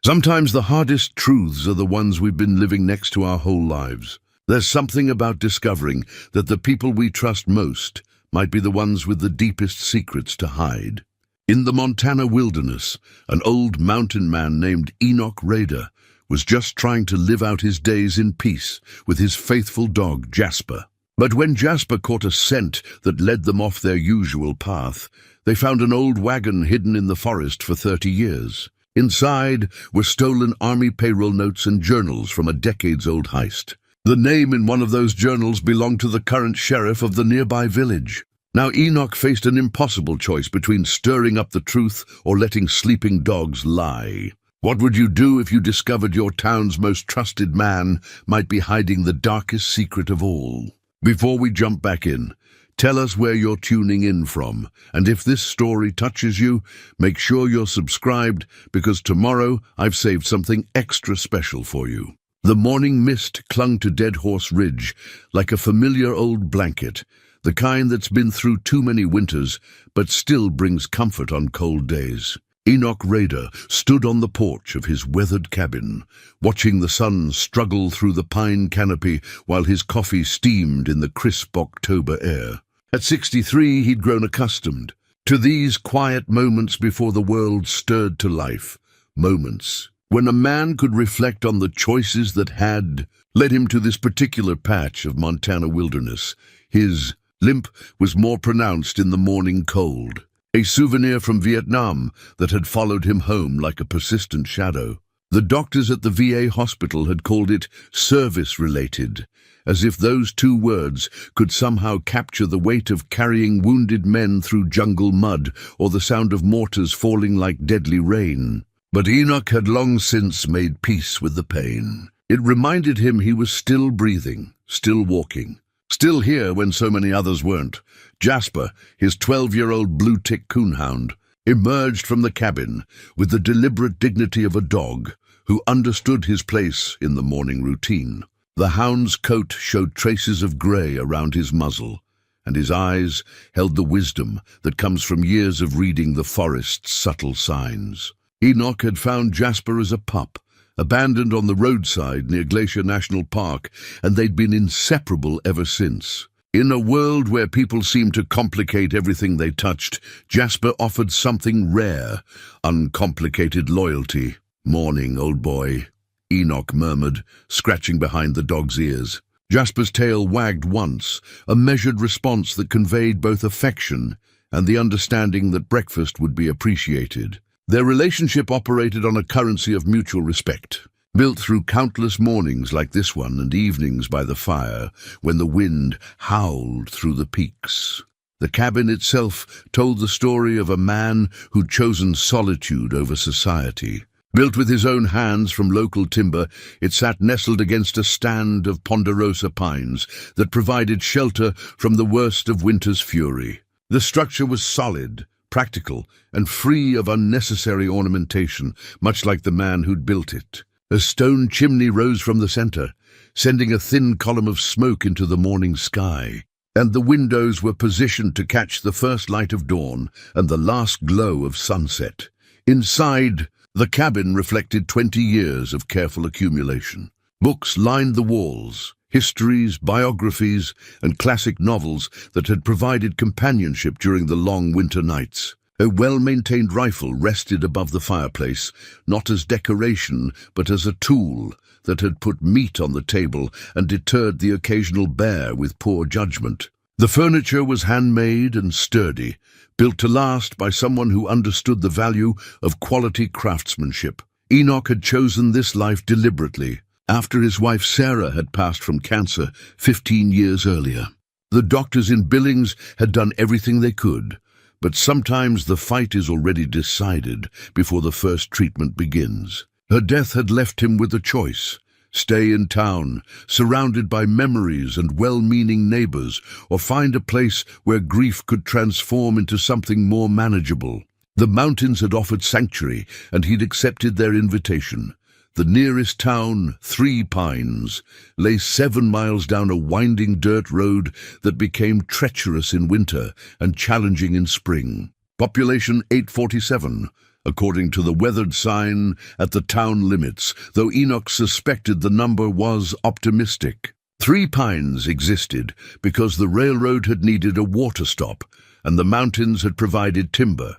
Sometimes the hardest truths are the ones we've been living next to our whole lives. There's something about discovering that the people we trust most might be the ones with the deepest secrets to hide. In the Montana wilderness, an old mountain man named Enoch Rayder was just trying to live out his days in peace with his faithful dog, Jasper. But when Jasper caught a scent that led them off their usual path, they found an old wagon hidden in the forest for 30 years. Inside were stolen army payroll notes and journals from a decades-old heist. The name in one of those journals belonged to the current sheriff of the nearby village. Now Enoch faced an impossible choice between stirring up the truth or letting sleeping dogs lie. What would you do if you discovered your town's most trusted man might be hiding the darkest secret of all? Before we jump back in, tell us where you're tuning in from, and if this story touches you, make sure you're subscribed, because tomorrow I've saved something extra special for you. The morning mist clung to Dead Horse Ridge like a familiar old blanket, the kind that's been through too many winters but still brings comfort on cold days. Enoch Rayder stood on the porch of his weathered cabin, watching the sun struggle through the pine canopy while his coffee steamed in the crisp October air. At 63, he'd grown accustomed to these quiet moments before the world stirred to life, moments when a man could reflect on the choices that had led him to this particular patch of Montana wilderness. His limp was more pronounced in the morning cold, a souvenir from Vietnam that had followed him home like a persistent shadow. The doctors at the VA hospital had called it service-related, as if those two words could somehow capture the weight of carrying wounded men through jungle mud or the sound of mortars falling like deadly rain. But Enoch had long since made peace with the pain. It reminded him he was still breathing, still walking, still here when so many others weren't. Jasper, his 12-year-old blue-tick coonhound, emerged from the cabin with the deliberate dignity of a dog who understood his place in the morning routine. The hound's coat showed traces of grey around his muzzle, and his eyes held the wisdom that comes from years of reading the forest's subtle signs. Enoch had found Jasper as a pup, abandoned on the roadside near Glacier National Park, and they'd been inseparable ever since. In a world where people seemed to complicate everything they touched, Jasper offered something rare, uncomplicated loyalty. "Morning, old boy," Enoch murmured, scratching behind the dog's ears. Jasper's tail wagged once, a measured response that conveyed both affection and the understanding that breakfast would be appreciated. Their relationship operated on a currency of mutual respect, built through countless mornings like this one and evenings by the fire when the wind howled through the peaks. The cabin itself told the story of a man who'd chosen solitude over society. Built with his own hands from local timber, it sat nestled against a stand of ponderosa pines that provided shelter from the worst of winter's fury. The structure was solid, practical, and free of unnecessary ornamentation, much like the man who'd built it. A stone chimney rose from the center, sending a thin column of smoke into the morning sky, and the windows were positioned to catch the first light of dawn and the last glow of sunset. Inside, the cabin reflected 20 years of careful accumulation. Books lined the walls, histories, biographies, and classic novels that had provided companionship during the long winter nights. A well-maintained rifle rested above the fireplace, not as decoration, but as a tool that had put meat on the table and deterred the occasional bear with poor judgment. The furniture was handmade and sturdy, built to last by someone who understood the value of quality craftsmanship. Enoch had chosen this life deliberately, after his wife Sarah had passed from cancer 15 years earlier. The doctors in Billings had done everything they could, but sometimes the fight is already decided before the first treatment begins. Her death had left him with a choice: stay in town, surrounded by memories and well-meaning neighbors, or find a place where grief could transform into something more manageable. The mountains had offered sanctuary, and he'd accepted their invitation. The nearest town, 3 Pines, lay 7 miles down a winding dirt road that became treacherous in winter and challenging in spring. Population 847, according to the weathered sign at the town limits, though Enoch suspected the number was optimistic. 3 Pines existed because the railroad had needed a water stop and the mountains had provided timber,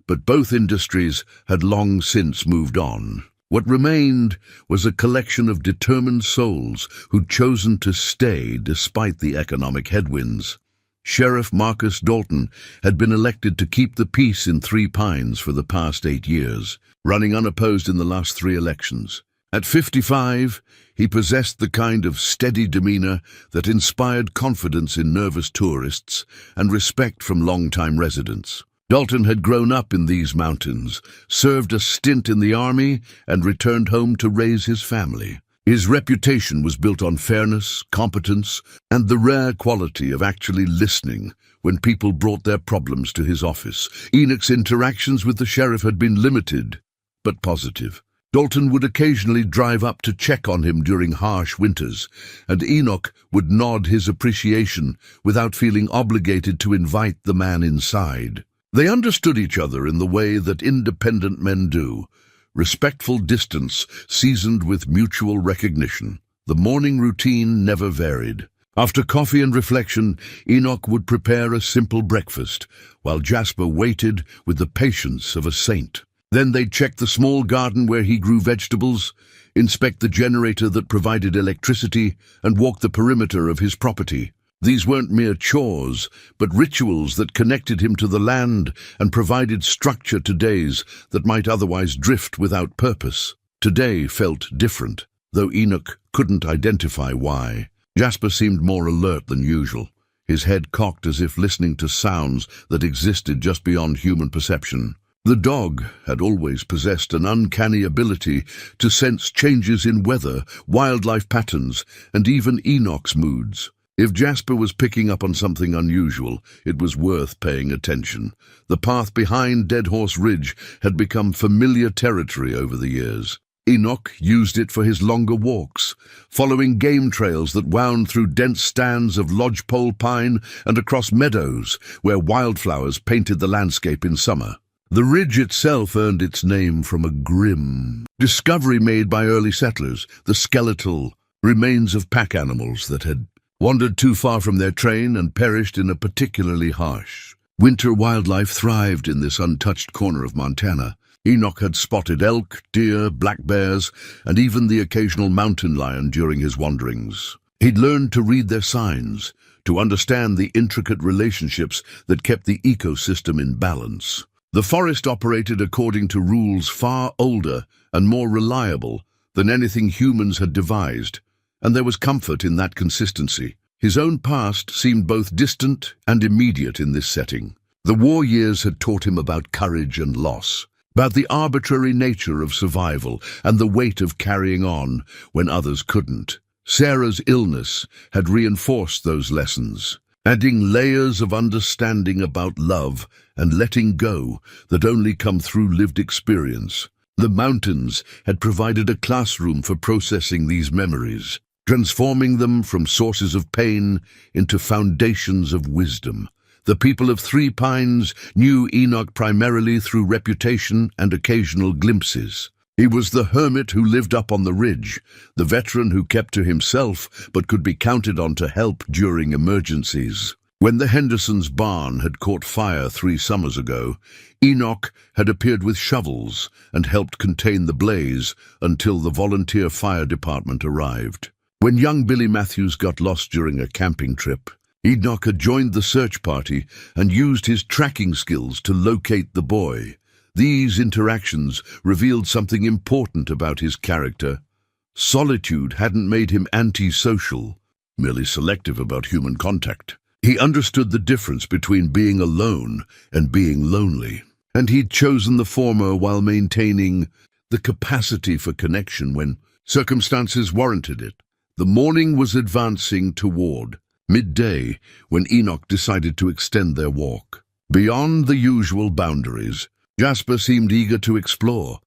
but both industries had long since moved on. What remained was a collection of determined souls who'd chosen to stay despite the economic headwinds. Sheriff Marcus Dalton had been elected to keep the peace in 3 Pines for the past 8 years, running unopposed in the last 3 elections. At 55, he possessed the kind of steady demeanor that inspired confidence in nervous tourists and respect from longtime residents. Dalton had grown up in these mountains, served a stint in the army, and returned home to raise his family. His reputation was built on fairness, competence, and the rare quality of actually listening when people brought their problems to his office. Enoch's interactions with the sheriff had been limited, but positive. Dalton would occasionally drive up to check on him during harsh winters, and Enoch would nod his appreciation without feeling obligated to invite the man inside. They understood each other in the way that independent men do, respectful distance seasoned with mutual recognition. The morning routine never varied. After coffee and reflection, Enoch would prepare a simple breakfast, while Jasper waited with the patience of a saint. Then they'd check the small garden where he grew vegetables, inspect the generator that provided electricity, and walk the perimeter of his property. These weren't mere chores, but rituals that connected him to the land and provided structure to days that might otherwise drift without purpose. Today felt different, though Enoch couldn't identify why. Jasper seemed more alert than usual, his head cocked as if listening to sounds that existed just beyond human perception. The dog had always possessed an uncanny ability to sense changes in weather, wildlife patterns, and even Enoch's moods. If Jasper was picking up on something unusual, it was worth paying attention. The path behind Dead Horse Ridge had become familiar territory over the years. Enoch used it for his longer walks, following game trails that wound through dense stands of lodgepole pine and across meadows where wildflowers painted the landscape in summer. The ridge itself earned its name from a grim discovery made by early settlers, the skeletal remains of pack animals that had wandered too far from their train and perished in a particularly harsh winter. Wildlife thrived in this untouched corner of Montana. Enoch had spotted elk, deer, black bears, and even the occasional mountain lion during his wanderings. He'd learned to read their signs, to understand the intricate relationships that kept the ecosystem in balance. The forest operated according to rules far older and more reliable than anything humans had devised, and there was comfort in that consistency. His own past seemed both distant and immediate in this setting. The war years had taught him about courage and loss, about the arbitrary nature of survival and the weight of carrying on when others couldn't. Sarah's illness had reinforced those lessons, adding layers of understanding about love and letting go that only come through lived experience. The mountains had provided a classroom for processing these memories, transforming them from sources of pain into foundations of wisdom. The people of 3 Pines knew Enoch primarily through reputation and occasional glimpses. He was the hermit who lived up on the ridge, the veteran who kept to himself but could be counted on to help during emergencies. When the Hendersons' barn had caught fire 3 summers ago, Enoch had appeared with shovels and helped contain the blaze until the volunteer fire department arrived. When young Billy Matthews got lost during a camping trip, Enoch had joined the search party and used his tracking skills to locate the boy. These interactions revealed something important about his character. Solitude hadn't made him antisocial, merely selective about human contact. He understood the difference between being alone and being lonely, and he'd chosen the former while maintaining the capacity for connection when circumstances warranted it. The morning was advancing toward midday when Enoch decided to extend their walk. Beyond the usual boundaries, Jasper seemed eager to explore,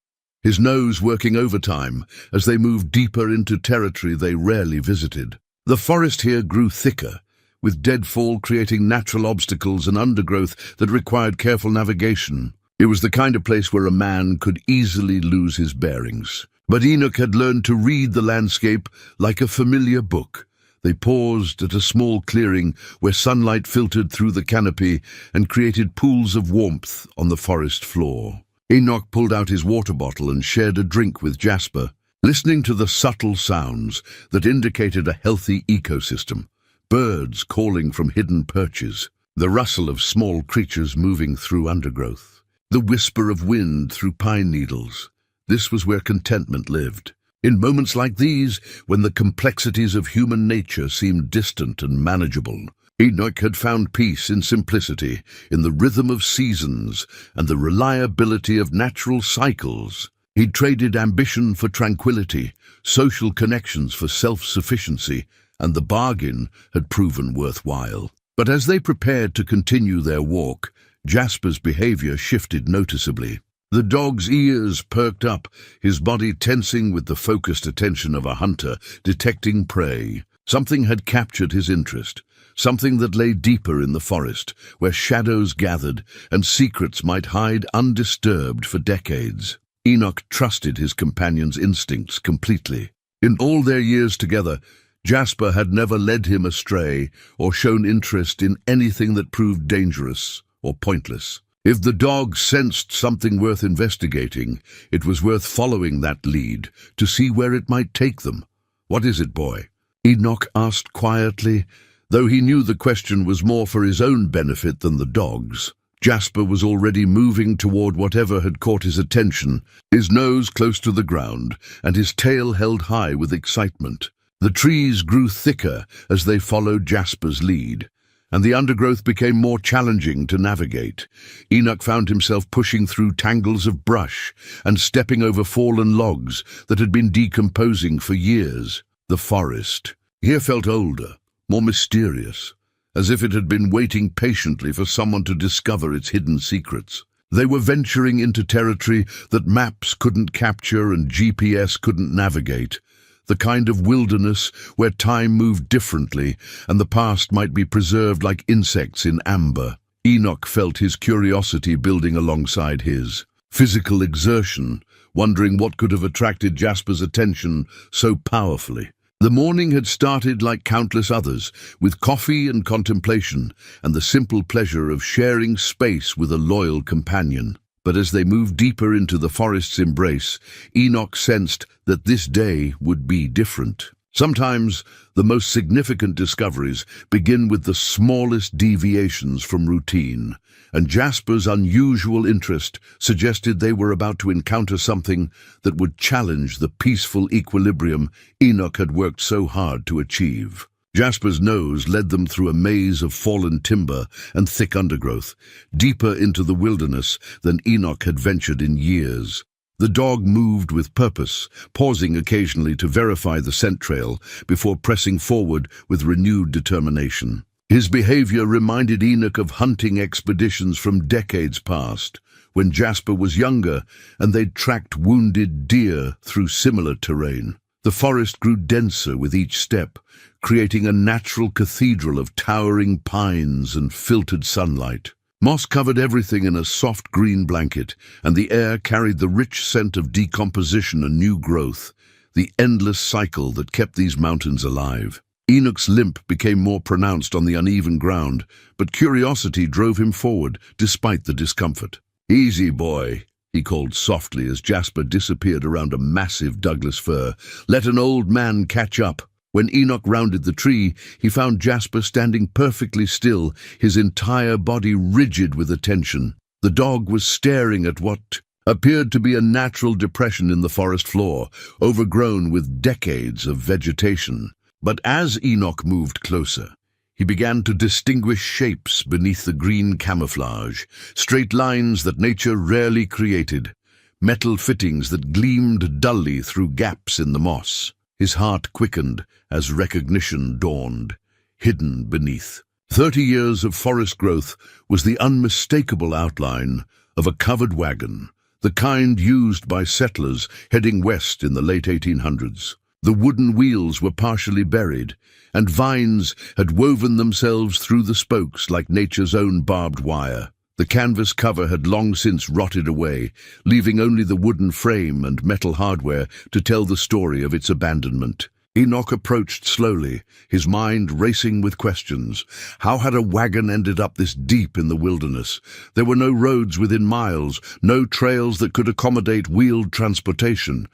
his nose working overtime as they moved deeper into territory they rarely visited. The forest here grew thicker, with deadfall creating natural obstacles and undergrowth that required careful navigation. It was the kind of place where a man could easily lose his bearings. But Enoch had learned to read the landscape like a familiar book. They paused at a small clearing where sunlight filtered through the canopy and created pools of warmth on the forest floor. Enoch pulled out his water bottle and shared a drink with Jasper, listening to the subtle sounds that indicated a healthy ecosystem. Birds calling from hidden perches, the rustle of small creatures moving through undergrowth, the whisper of wind through pine needles. This was where contentment lived. In moments like these, when the complexities of human nature seemed distant and manageable, Enoch had found peace in simplicity, in the rhythm of seasons, and the reliability of natural cycles. He'd traded ambition for tranquility, social connections for self-sufficiency, and the bargain had proven worthwhile. But as they prepared to continue their walk, Jasper's behavior shifted noticeably. The dog's ears perked up, his body tensing with the focused attention of a hunter detecting prey. Something had captured his interest, something that lay deeper in the forest, where shadows gathered and secrets might hide undisturbed for decades. Enoch trusted his companion's instincts completely. In all their years together, Jasper had never led him astray or shown interest in anything that proved dangerous or pointless. If the dog sensed something worth investigating, it was worth following that lead to see where it might take them. "What is it, boy?" Enoch asked quietly, though he knew the question was more for his own benefit than the dog's. Jasper was already moving toward whatever had caught his attention, his nose close to the ground and his tail held high with excitement. The trees grew thicker as they followed Jasper's lead, and the undergrowth became more challenging to navigate. Enoch found himself pushing through tangles of brush and stepping over fallen logs that had been decomposing for years. The forest here felt older, more mysterious, as if it had been waiting patiently for someone to discover its hidden secrets. They were venturing into territory that maps couldn't capture and GPS couldn't navigate. The kind of wilderness where time moved differently and the past might be preserved like insects in amber. Enoch felt his curiosity building alongside his physical exertion, wondering what could have attracted Jasper's attention so powerfully. The morning had started like countless others, with coffee and contemplation and the simple pleasure of sharing space with a loyal companion. But as they moved deeper into the forest's embrace, Enoch sensed that this day would be different. Sometimes the most significant discoveries begin with the smallest deviations from routine, and Jasper's unusual interest suggested they were about to encounter something that would challenge the peaceful equilibrium Enoch had worked so hard to achieve. Jasper's nose led them through a maze of fallen timber and thick undergrowth, deeper into the wilderness than Enoch had ventured in years. The dog moved with purpose, pausing occasionally to verify the scent trail before pressing forward with renewed determination. His behavior reminded Enoch of hunting expeditions from decades past, when Jasper was younger and they'd tracked wounded deer through similar terrain. The forest grew denser with each step, creating a natural cathedral of towering pines and filtered sunlight. Moss covered everything in a soft green blanket, and the air carried the rich scent of decomposition and new growth, the endless cycle that kept these mountains alive. Enoch's limp became more pronounced on the uneven ground, but curiosity drove him forward despite the discomfort. "Easy, boy," he called softly as Jasper disappeared around a massive Douglas fir. "Let an old man catch up." When Enoch rounded the tree, he found Jasper standing perfectly still, his entire body rigid with attention. The dog was staring at what appeared to be a natural depression in the forest floor, overgrown with decades of vegetation. But as Enoch moved closer, he began to distinguish shapes beneath the green camouflage, straight lines that nature rarely created, metal fittings that gleamed dully through gaps in the moss. His heart quickened as recognition dawned, hidden beneath. 30 years of forest growth was the unmistakable outline of a covered wagon, the kind used by settlers heading west in the late 1800s. The wooden wheels were partially buried, and vines had woven themselves through the spokes like nature's own barbed wire. The canvas cover had long since rotted away, leaving only the wooden frame and metal hardware to tell the story of its abandonment. Enoch approached slowly, his mind racing with questions. How had a wagon ended up this deep in the wilderness? There were no roads within miles, no trails that could accommodate wheeled transportation.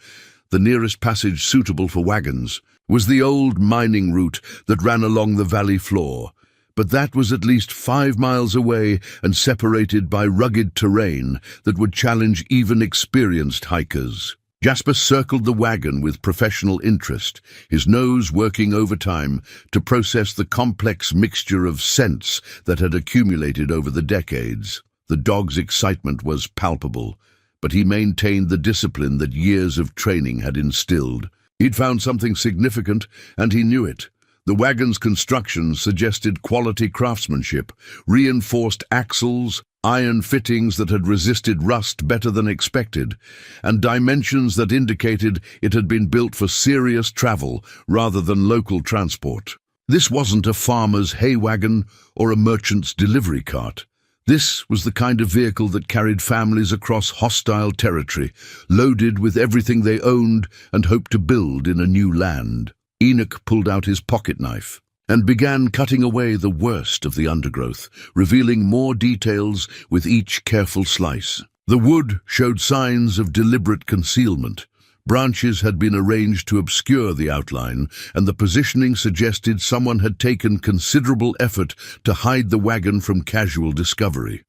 The nearest passage suitable for wagons was the old mining route that ran along the valley floor. But that was at least 5 miles away and separated by rugged terrain that would challenge even experienced hikers. Jasper circled the wagon with professional interest, his nose working overtime to process the complex mixture of scents that had accumulated over the decades. The dog's excitement was palpable, but he maintained the discipline that years of training had instilled. He'd found something significant, and he knew it. The wagon's construction suggested quality craftsmanship, reinforced axles, iron fittings that had resisted rust better than expected, and dimensions that indicated it had been built for serious travel rather than local transport. This wasn't a farmer's hay wagon or a merchant's delivery cart. This was the kind of vehicle that carried families across hostile territory, loaded with everything they owned and hoped to build in a new land. Enoch pulled out his pocket knife and began cutting away the worst of the undergrowth, revealing more details with each careful slice. The wood showed signs of deliberate concealment. Branches had been arranged to obscure the outline, and the positioning suggested someone had taken considerable effort to hide the wagon from casual discovery.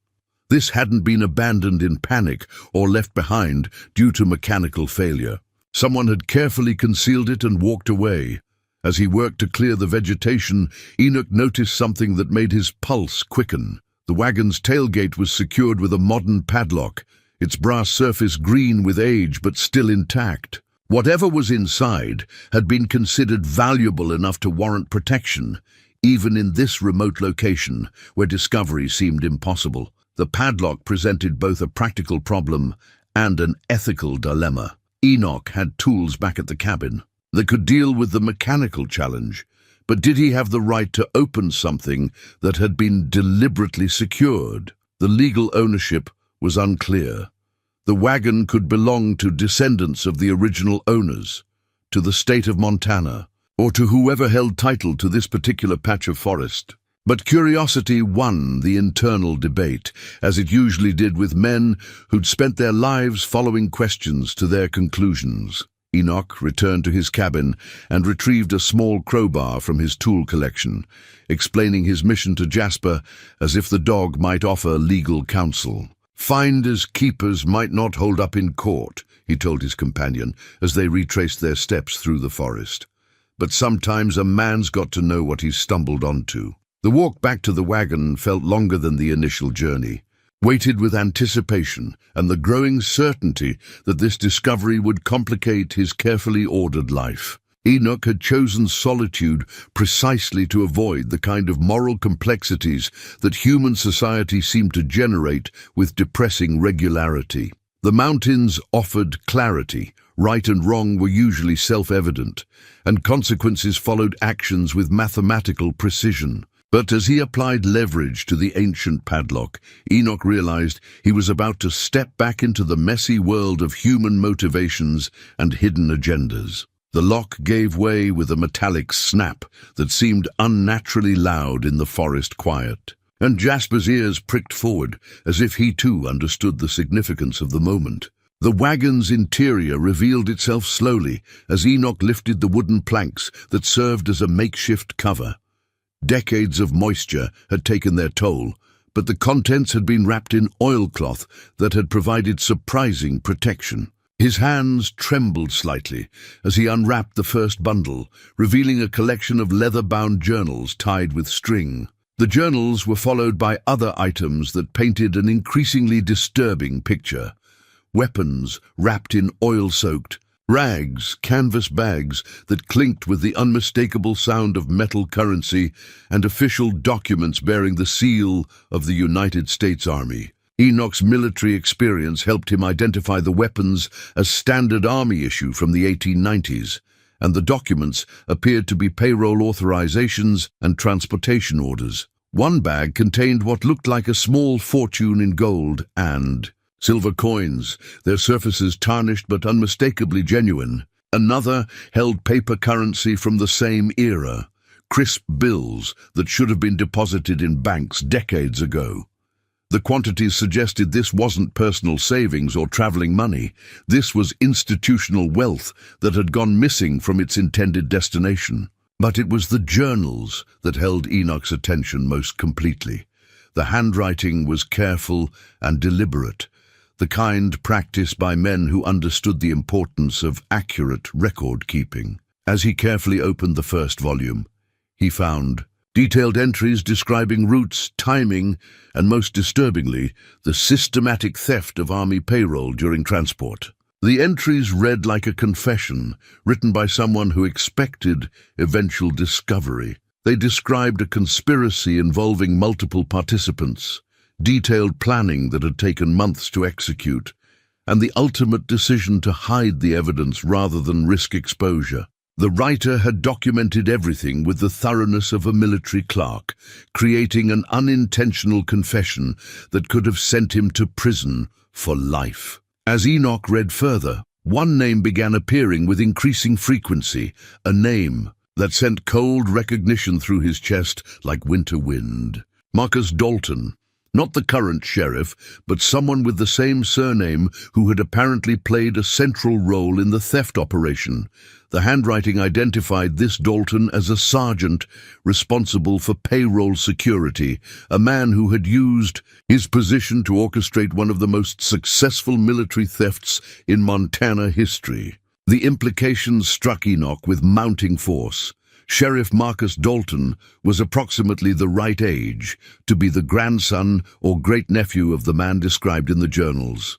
This hadn't been abandoned in panic or left behind due to mechanical failure. Someone had carefully concealed it and walked away. As he worked to clear the vegetation, Enoch noticed something that made his pulse quicken. The wagon's tailgate was secured with a modern padlock, its brass surface green with age but still intact. Whatever was inside had been considered valuable enough to warrant protection, even in this remote location where discovery seemed impossible. The padlock presented both a practical problem and an ethical dilemma. Enoch had tools back at the cabin that could deal with the mechanical challenge, but did he have the right to open something that had been deliberately secured? The legal ownership was unclear. The wagon could belong to descendants of the original owners, to the state of Montana, or to whoever held title to this particular patch of forest. But curiosity won the internal debate, as it usually did with men who'd spent their lives following questions to their conclusions. Enoch returned to his cabin and retrieved a small crowbar from his tool collection, explaining his mission to Jasper as if the dog might offer legal counsel. "Finders keepers might not hold up in court," he told his companion as they retraced their steps through the forest. "But sometimes a man's got to know what he's stumbled onto." The walk back to the wagon felt longer than the initial journey, weighted with anticipation and the growing certainty that this discovery would complicate his carefully ordered life. Enoch had chosen solitude precisely to avoid the kind of moral complexities that human society seemed to generate with depressing regularity. The mountains offered clarity. Right and wrong were usually self-evident, and consequences followed actions with mathematical precision. But as he applied leverage to the ancient padlock, Enoch realized he was about to step back into the messy world of human motivations and hidden agendas. The lock gave way with a metallic snap that seemed unnaturally loud in the forest quiet, and Jasper's ears pricked forward as if he too understood the significance of the moment. The wagon's interior revealed itself slowly as Enoch lifted the wooden planks that served as a makeshift cover. Decades of moisture had taken their toll, but the contents had been wrapped in oilcloth that had provided surprising protection. His hands trembled slightly as he unwrapped the first bundle, revealing a collection of leather-bound journals tied with string. The journals were followed by other items that painted an increasingly disturbing picture. Weapons wrapped in oil-soaked rags, canvas bags that clinked with the unmistakable sound of metal currency, and official documents bearing the seal of the United States Army. Enoch's military experience helped him identify the weapons as standard Army issue from the 1890s, and the documents appeared to be payroll authorizations and transportation orders. One bag contained what looked like a small fortune in gold and silver coins, their surfaces tarnished but unmistakably genuine. Another held paper currency from the same era, crisp bills that should have been deposited in banks decades ago. The quantities suggested this wasn't personal savings or traveling money. This was institutional wealth that had gone missing from its intended destination. But it was the journals that held Enoch's attention most completely. The handwriting was careful and deliberate, the kind practiced by men who understood the importance of accurate record-keeping. As he carefully opened the first volume, he found detailed entries describing routes, timing, and most disturbingly, the systematic theft of army payroll during transport. The entries read like a confession, written by someone who expected eventual discovery. They described a conspiracy involving multiple participants, detailed planning that had taken months to execute, and the ultimate decision to hide the evidence rather than risk exposure. The writer had documented everything with the thoroughness of a military clerk, creating an unintentional confession that could have sent him to prison for life. As Enoch read further, one name began appearing with increasing frequency, a name that sent cold recognition through his chest like winter wind. Marcus Dalton. Not the current sheriff, but someone with the same surname who had apparently played a central role in the theft operation. The handwriting identified this Dalton as a sergeant responsible for payroll security, a man who had used his position to orchestrate one of the most successful military thefts in Montana history. The implications struck Enoch with mounting force. Sheriff Marcus Dalton was approximately the right age to be the grandson or great-nephew of the man described in the journals.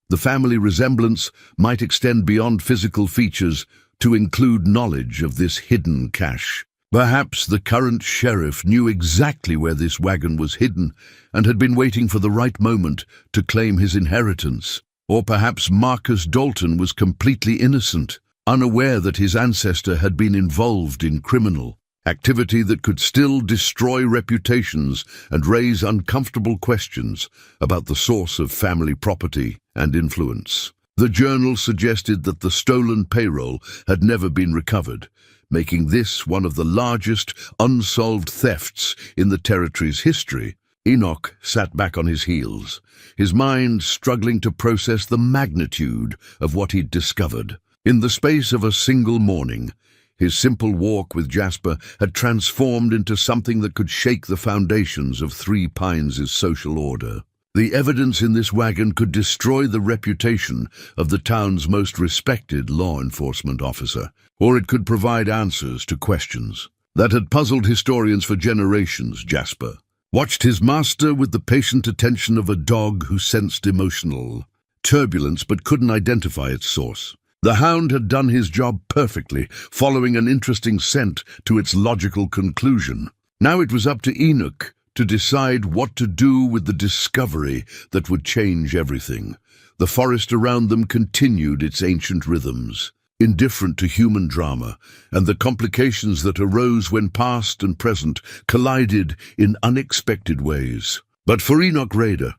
The family resemblance might extend beyond physical features to include knowledge of this hidden cache. Perhaps the current sheriff knew exactly where this wagon was hidden and had been waiting for the right moment to claim his inheritance. Or perhaps Marcus Dalton was completely innocent, unaware that his ancestor had been involved in criminal activity that could still destroy reputations and raise uncomfortable questions about the source of family property and influence. The journal suggested that the stolen payroll had never been recovered, making this one of the largest unsolved thefts in the territory's history. Enoch sat back on his heels, his mind struggling to process the magnitude of what he'd discovered. In the space of a single morning, his simple walk with Jasper had transformed into something that could shake the foundations of Three Pines' social order. The evidence in this wagon could destroy the reputation of the town's most respected law enforcement officer, or it could provide answers to questions that had puzzled historians for generations. Jasper watched his master with the patient attention of a dog who sensed emotional turbulence but couldn't identify its source. The hound had done his job perfectly, following an interesting scent to its logical conclusion. Now it was up to Enoch to decide what to do with the discovery that would change everything. The forest around them continued its ancient rhythms, indifferent to human drama, and the complications that arose when past and present collided in unexpected ways. But for Enoch Rayder,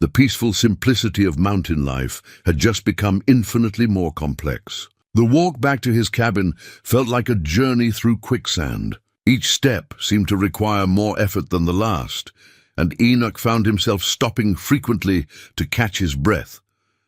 the peaceful simplicity of mountain life had just become infinitely more complex. The walk back to his cabin felt like a journey through quicksand. Each step seemed to require more effort than the last, and Enoch found himself stopping frequently to catch his breath,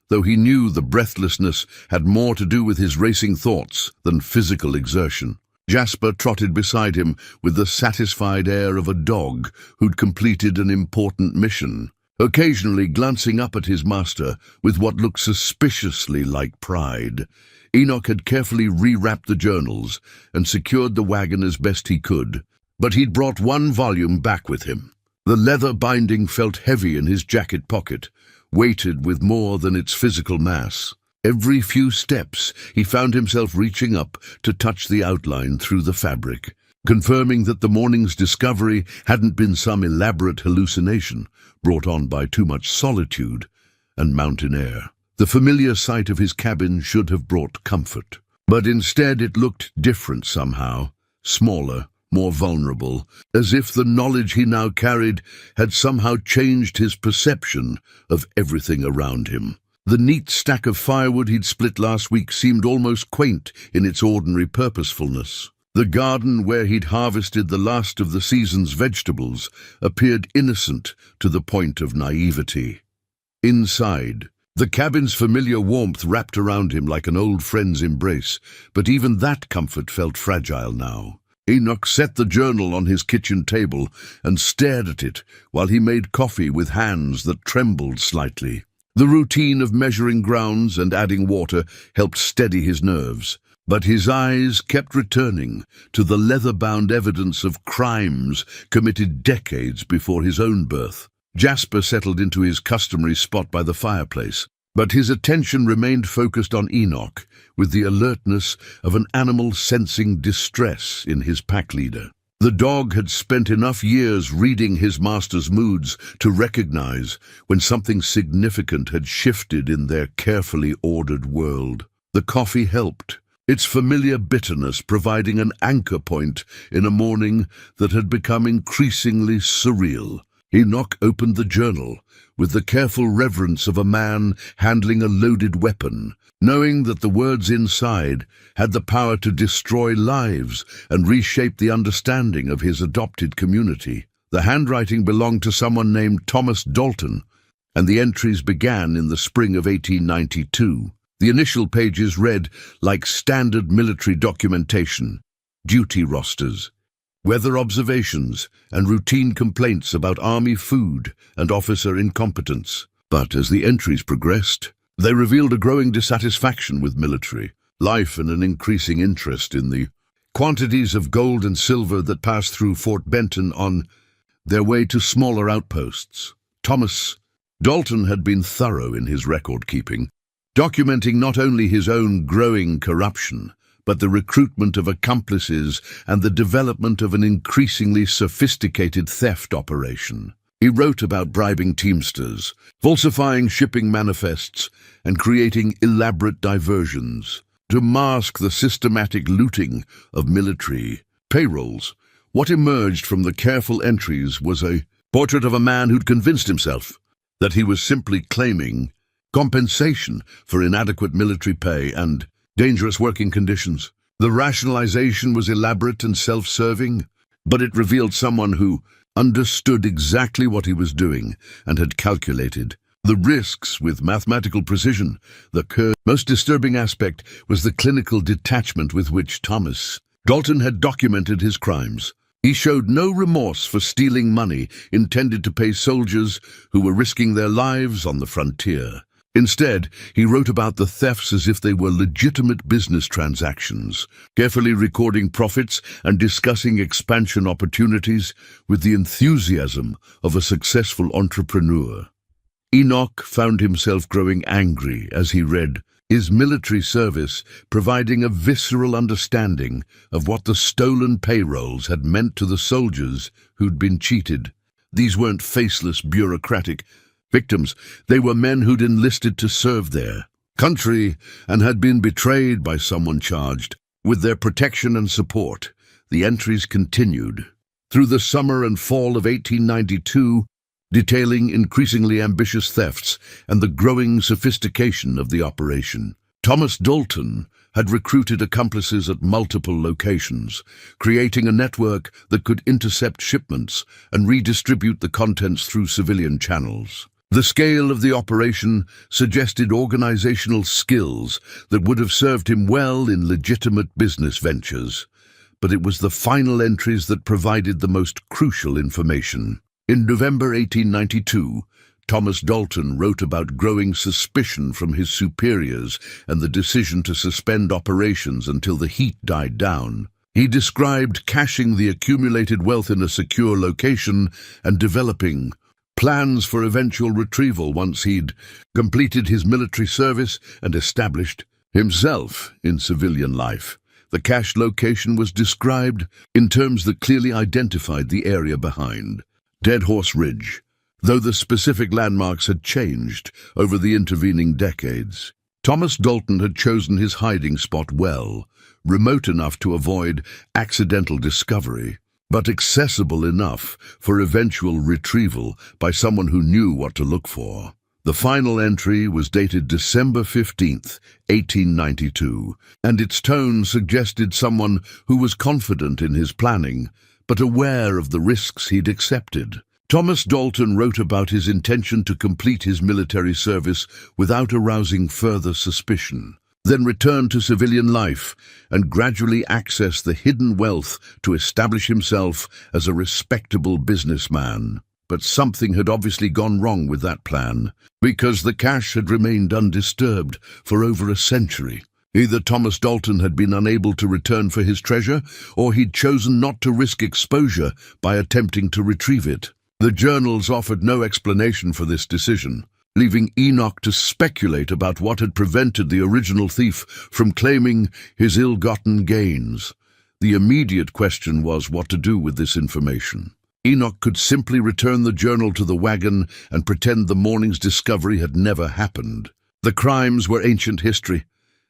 though he knew the breathlessness had more to do with his racing thoughts than physical exertion. Jasper trotted beside him with the satisfied air of a dog who'd completed an important mission, occasionally glancing up at his master with what looked suspiciously like pride. Enoch had carefully rewrapped the journals and secured the wagon as best he could, but he'd brought one volume back with him. The leather binding felt heavy in his jacket pocket, weighted with more than its physical mass. Every few steps, he found himself reaching up to touch the outline through the fabric, confirming that the morning's discovery hadn't been some elaborate hallucination brought on by too much solitude and mountain air. The familiar sight of his cabin should have brought comfort, but instead it looked different somehow, smaller, more vulnerable, as if the knowledge he now carried had somehow changed his perception of everything around him. The neat stack of firewood he'd split last week seemed almost quaint in its ordinary purposefulness. The garden where he'd harvested the last of the season's vegetables appeared innocent to the point of naivety. Inside, the cabin's familiar warmth wrapped around him like an old friend's embrace, but even that comfort felt fragile now. Enoch set the journal on his kitchen table and stared at it while he made coffee with hands that trembled slightly. The routine of measuring grounds and adding water helped steady his nerves, but his eyes kept returning to the leather-bound evidence of crimes committed decades before his own birth. Jasper settled into his customary spot by the fireplace, but his attention remained focused on Enoch with the alertness of an animal sensing distress in his pack leader. The dog had spent enough years reading his master's moods to recognize when something significant had shifted in their carefully ordered world. The coffee helped, its familiar bitterness providing an anchor point in a morning that had become increasingly surreal. Enoch opened the journal with the careful reverence of a man handling a loaded weapon, knowing that the words inside had the power to destroy lives and reshape the understanding of his adopted community. The handwriting belonged to someone named Thomas Dalton, and the entries began in the spring of 1892. The initial pages read like standard military documentation: duty rosters, weather observations, and routine complaints about army food and officer incompetence. But as the entries progressed, they revealed a growing dissatisfaction with military life and an increasing interest in the quantities of gold and silver that passed through Fort Benton on their way to smaller outposts. Thomas Dalton had been thorough in his record-keeping, documenting not only his own growing corruption, but the recruitment of accomplices and the development of an increasingly sophisticated theft operation. He wrote about bribing teamsters, falsifying shipping manifests, and creating elaborate diversions to mask the systematic looting of military payrolls. What emerged from the careful entries was a portrait of a man who'd convinced himself that he was simply claiming compensation for inadequate military pay and dangerous working conditions. The rationalization was elaborate and self-serving, but it revealed someone who understood exactly what he was doing and had calculated the risks with mathematical precision. The most disturbing aspect was the clinical detachment with which Thomas Dalton had documented his crimes. He showed no remorse for stealing money intended to pay soldiers who were risking their lives on the frontier. Instead, he wrote about the thefts as if they were legitimate business transactions, carefully recording profits and discussing expansion opportunities with the enthusiasm of a successful entrepreneur. Enoch found himself growing angry as he read his military service, providing a visceral understanding of what the stolen payrolls had meant to the soldiers who'd been cheated. These weren't faceless bureaucratic victims. They were men who'd enlisted to serve their country and had been betrayed by someone charged with their protection and support. The entries continued through the summer and fall of 1892, detailing increasingly ambitious thefts and the growing sophistication of the operation. Thomas Dalton had recruited accomplices at multiple locations, creating a network that could intercept shipments and redistribute the contents through civilian channels. The scale of the operation suggested organizational skills that would have served him well in legitimate business ventures, but it was the final entries that provided the most crucial information. In November 1892, Thomas Dalton wrote about growing suspicion from his superiors and the decision to suspend operations until the heat died down. He described caching the accumulated wealth in a secure location and developing plans for eventual retrieval once he'd completed his military service and established himself in civilian life. The cache location was described in terms that clearly identified the area behind Dead Horse Ridge, though the specific landmarks had changed over the intervening decades. Thomas Dalton had chosen his hiding spot well, remote enough to avoid accidental discovery. but accessible enough for eventual retrieval by someone who knew what to look for. The final entry was dated December 15th, 1892, and its tone suggested someone who was confident in his planning, but aware of the risks he'd accepted. Thomas Dalton wrote about his intention to complete his military service without arousing further suspicion, then return to civilian life and gradually access the hidden wealth to establish himself as a respectable businessman. But something had obviously gone wrong with that plan, because the cash had remained undisturbed for over a century. Either Thomas Dalton had been unable to return for his treasure, or he'd chosen not to risk exposure by attempting to retrieve it. The journals offered no explanation for this decision, leaving Enoch to speculate about what had prevented the original thief from claiming his ill-gotten gains. The immediate question was what to do with this information. Enoch could simply return the journal to the Wagon and pretend the morning's discovery had never happened. The crimes were ancient history,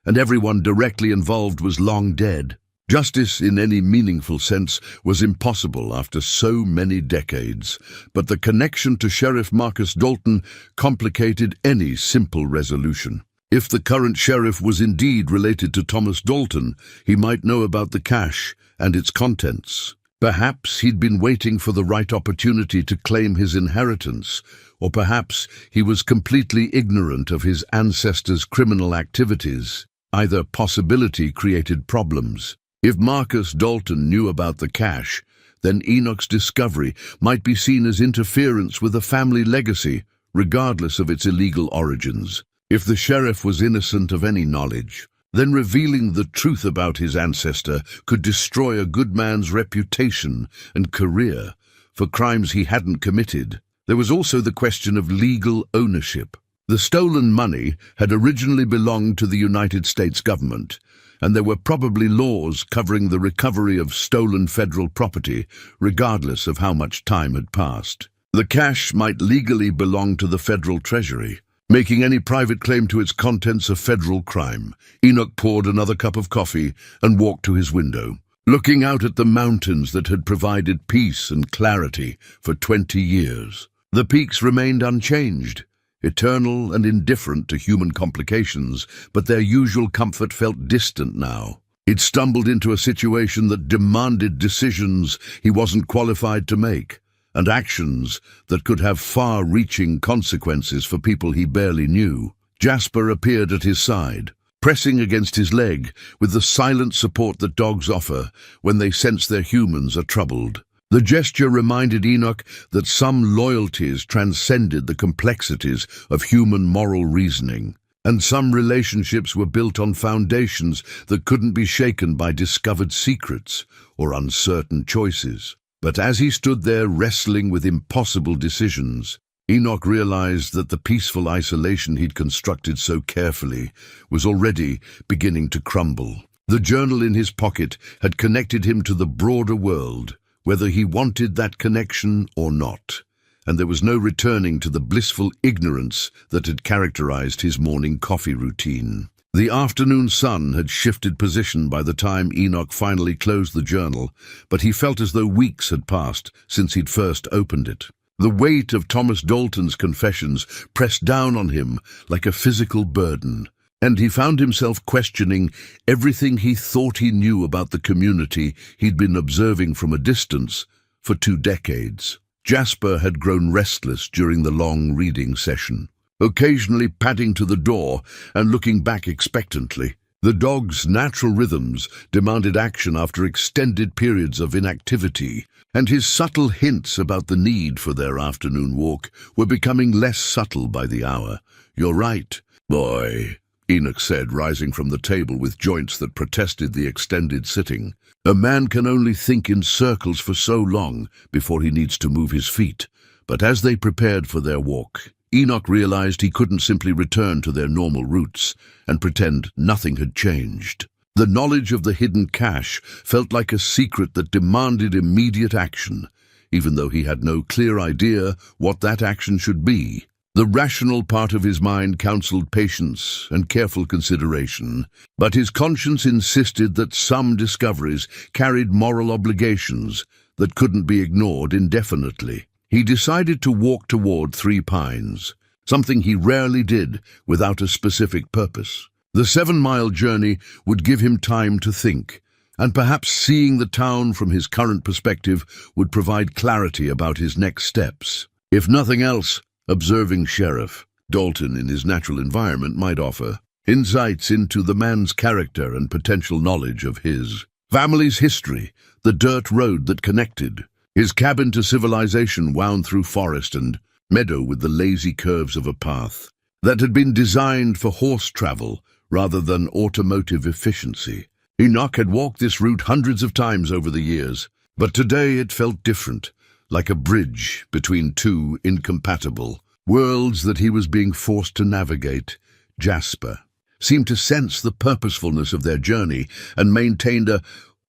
and everyone directly involved was long dead. Justice in any meaningful sense was impossible after so many decades, but the connection to Sheriff Marcus Dalton complicated any simple resolution. If the current sheriff was indeed related to Thomas Dalton, he might know about the cash and its contents. Perhaps he'd been waiting for the right opportunity to claim his inheritance, or perhaps he was completely ignorant of his ancestors' criminal activities. Either possibility created problems. If Marcus Dalton knew about the cash, then Enoch's discovery might be seen as interference with a family legacy, regardless of its illegal origins. If the sheriff was innocent of any knowledge, then revealing the truth about his ancestor could destroy a good man's reputation and career for crimes he hadn't committed. There was also the question of legal ownership. The stolen money had originally belonged to the United States government, and there were probably laws covering the recovery of stolen federal property, regardless of how much time had passed. The cash might legally belong to the federal treasury, making any private claim to its contents a federal crime. Enoch poured another cup of coffee and walked to his window, looking out at the mountains that had provided peace and clarity for 20 years. The peaks remained unchanged, eternal and indifferent to human complications, but their usual comfort felt distant now. He'd stumbled into a situation that demanded decisions he wasn't qualified to make, and actions that could have far-reaching consequences for people he barely knew. Jasper appeared at his side, pressing against his leg with the silent support that dogs offer when they sense their humans are troubled. The gesture reminded Enoch that some loyalties transcended the complexities of human moral reasoning, and some relationships were built on foundations that couldn't be shaken by discovered secrets or uncertain choices. But as he stood there wrestling with impossible decisions, Enoch realized that the peaceful isolation he'd constructed so carefully was already beginning to crumble. The journal in his pocket had connected him to the broader world, whether he wanted that connection or not, and there was no returning to the blissful ignorance that had characterized his morning coffee routine. The afternoon sun had shifted position by the time Enoch finally closed the journal, but he felt as though weeks had passed since he'd first opened it. The weight of Thomas Dalton's confessions pressed down on him like a physical burden, and he found himself questioning everything he thought he knew about the community he'd been observing from a distance for 2 decades. Jasper had grown restless during the long reading session, occasionally padding to the door and looking back expectantly. The dog's natural rhythms demanded action after extended periods of inactivity, and his subtle hints about the need for their afternoon walk were becoming less subtle by the hour. "You're right, boy," Enoch said, rising from the table with joints that protested the extended sitting. "A man can only think in circles for so long before he needs to move his feet." But as they prepared for their walk, Enoch realized he couldn't simply return to their normal routes and pretend nothing had changed. The knowledge of the hidden cash felt like a secret that demanded immediate action, even though he had no clear idea what that action should be. The rational part of his mind counseled patience and careful consideration, but his conscience insisted that some discoveries carried moral obligations that couldn't be ignored indefinitely. He decided to walk toward Three Pines, something he rarely did without a specific purpose. The 7-mile journey would give him time to think, and perhaps seeing the town from his current perspective would provide clarity about his next steps. If nothing else, observing Sheriff Dalton in his natural environment might offer insights into the man's character and potential knowledge of his family's history, the dirt road that connected his cabin to civilization wound through forest and meadow with the lazy curves of a path that had been designed for horse travel rather than automotive efficiency. Enoch had walked this route hundreds of times over the years, but today it felt different, like a bridge between two incompatible worlds that he was being forced to navigate. Jasper seemed to sense the purposefulness of their journey and maintained a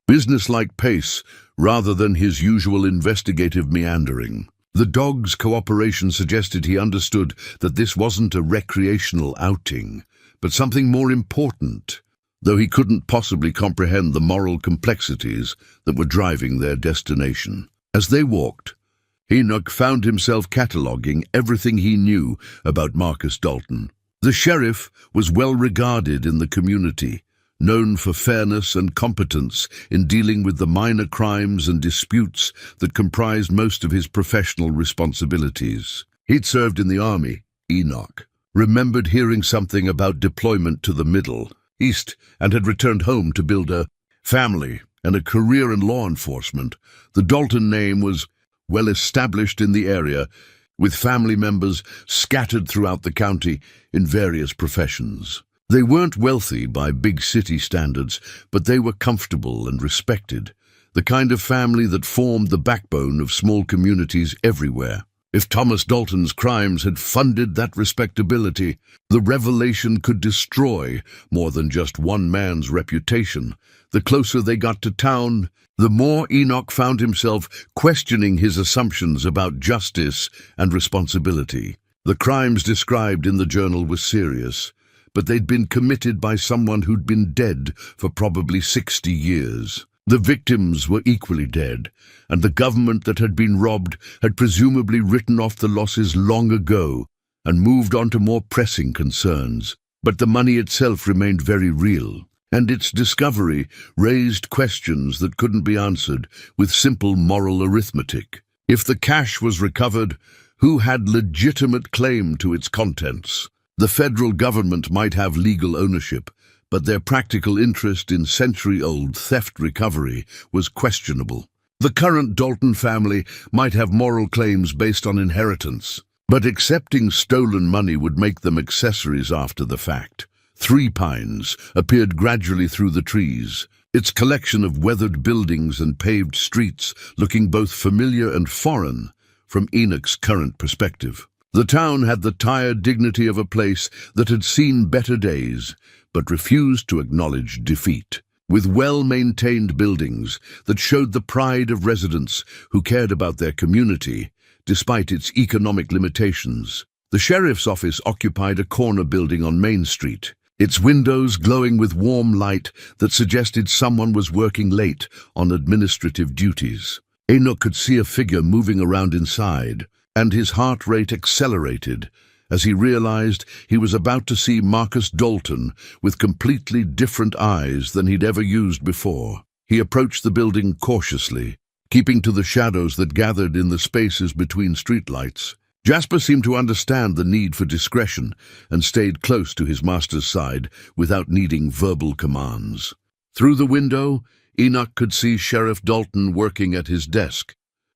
businesslike pace rather than his usual investigative meandering. The dog's cooperation suggested he understood that this wasn't a recreational outing, but something more important, though he couldn't possibly comprehend the moral complexities that were driving their destination. As they walked, Enoch found himself cataloging everything he knew about Marcus Dalton. The sheriff was well regarded in the community, known for fairness and competence in dealing with the minor crimes and disputes that comprised most of his professional responsibilities. He'd served in the army. Enoch remembered hearing something about deployment to the Middle East and had returned home to build a family and a career in law enforcement. The Dalton name was well established in the area, with family members scattered throughout the county in various professions. They weren't wealthy by big city standards, but they were comfortable and respected, the kind of family that formed the backbone of small communities everywhere. If Thomas Dalton's crimes had funded that respectability, the revelation could destroy more than just one man's reputation. The closer they got to town, the more Enoch found himself questioning his assumptions about justice and responsibility. The crimes described in the journal were serious, but they'd been committed by someone who'd been dead for probably 60 years. The victims were equally dead, and the government that had been robbed had presumably written off the losses long ago and moved on to more pressing concerns. But the money itself remained very real, and its discovery raised questions that couldn't be answered with simple moral arithmetic. If the cash was recovered, who had legitimate claim to its contents? The federal government might have legal ownership, but their practical interest in century-old theft recovery was questionable. The current Dalton family might have moral claims based on inheritance, but accepting stolen money would make them accessories after the fact. Three Pines appeared gradually through the trees, its collection of weathered buildings and paved streets looking both familiar and foreign from Enoch's current perspective. The town had the tired dignity of a place that had seen better days, but refused to acknowledge defeat. With well-maintained buildings that showed the pride of residents who cared about their community, despite its economic limitations. The sheriff's office occupied a corner building on Main Street, its windows glowing with warm light that suggested someone was working late on administrative duties. Enoch could see a figure moving around inside, and his heart rate accelerated as he realized he was about to see Marcus Dalton with completely different eyes than he'd ever used before. He approached the building cautiously, keeping to the shadows that gathered in the spaces between streetlights. Jasper seemed to understand the need for discretion and stayed close to his master's side without needing verbal commands. Through the window, Enoch could see Sheriff Dalton working at his desk,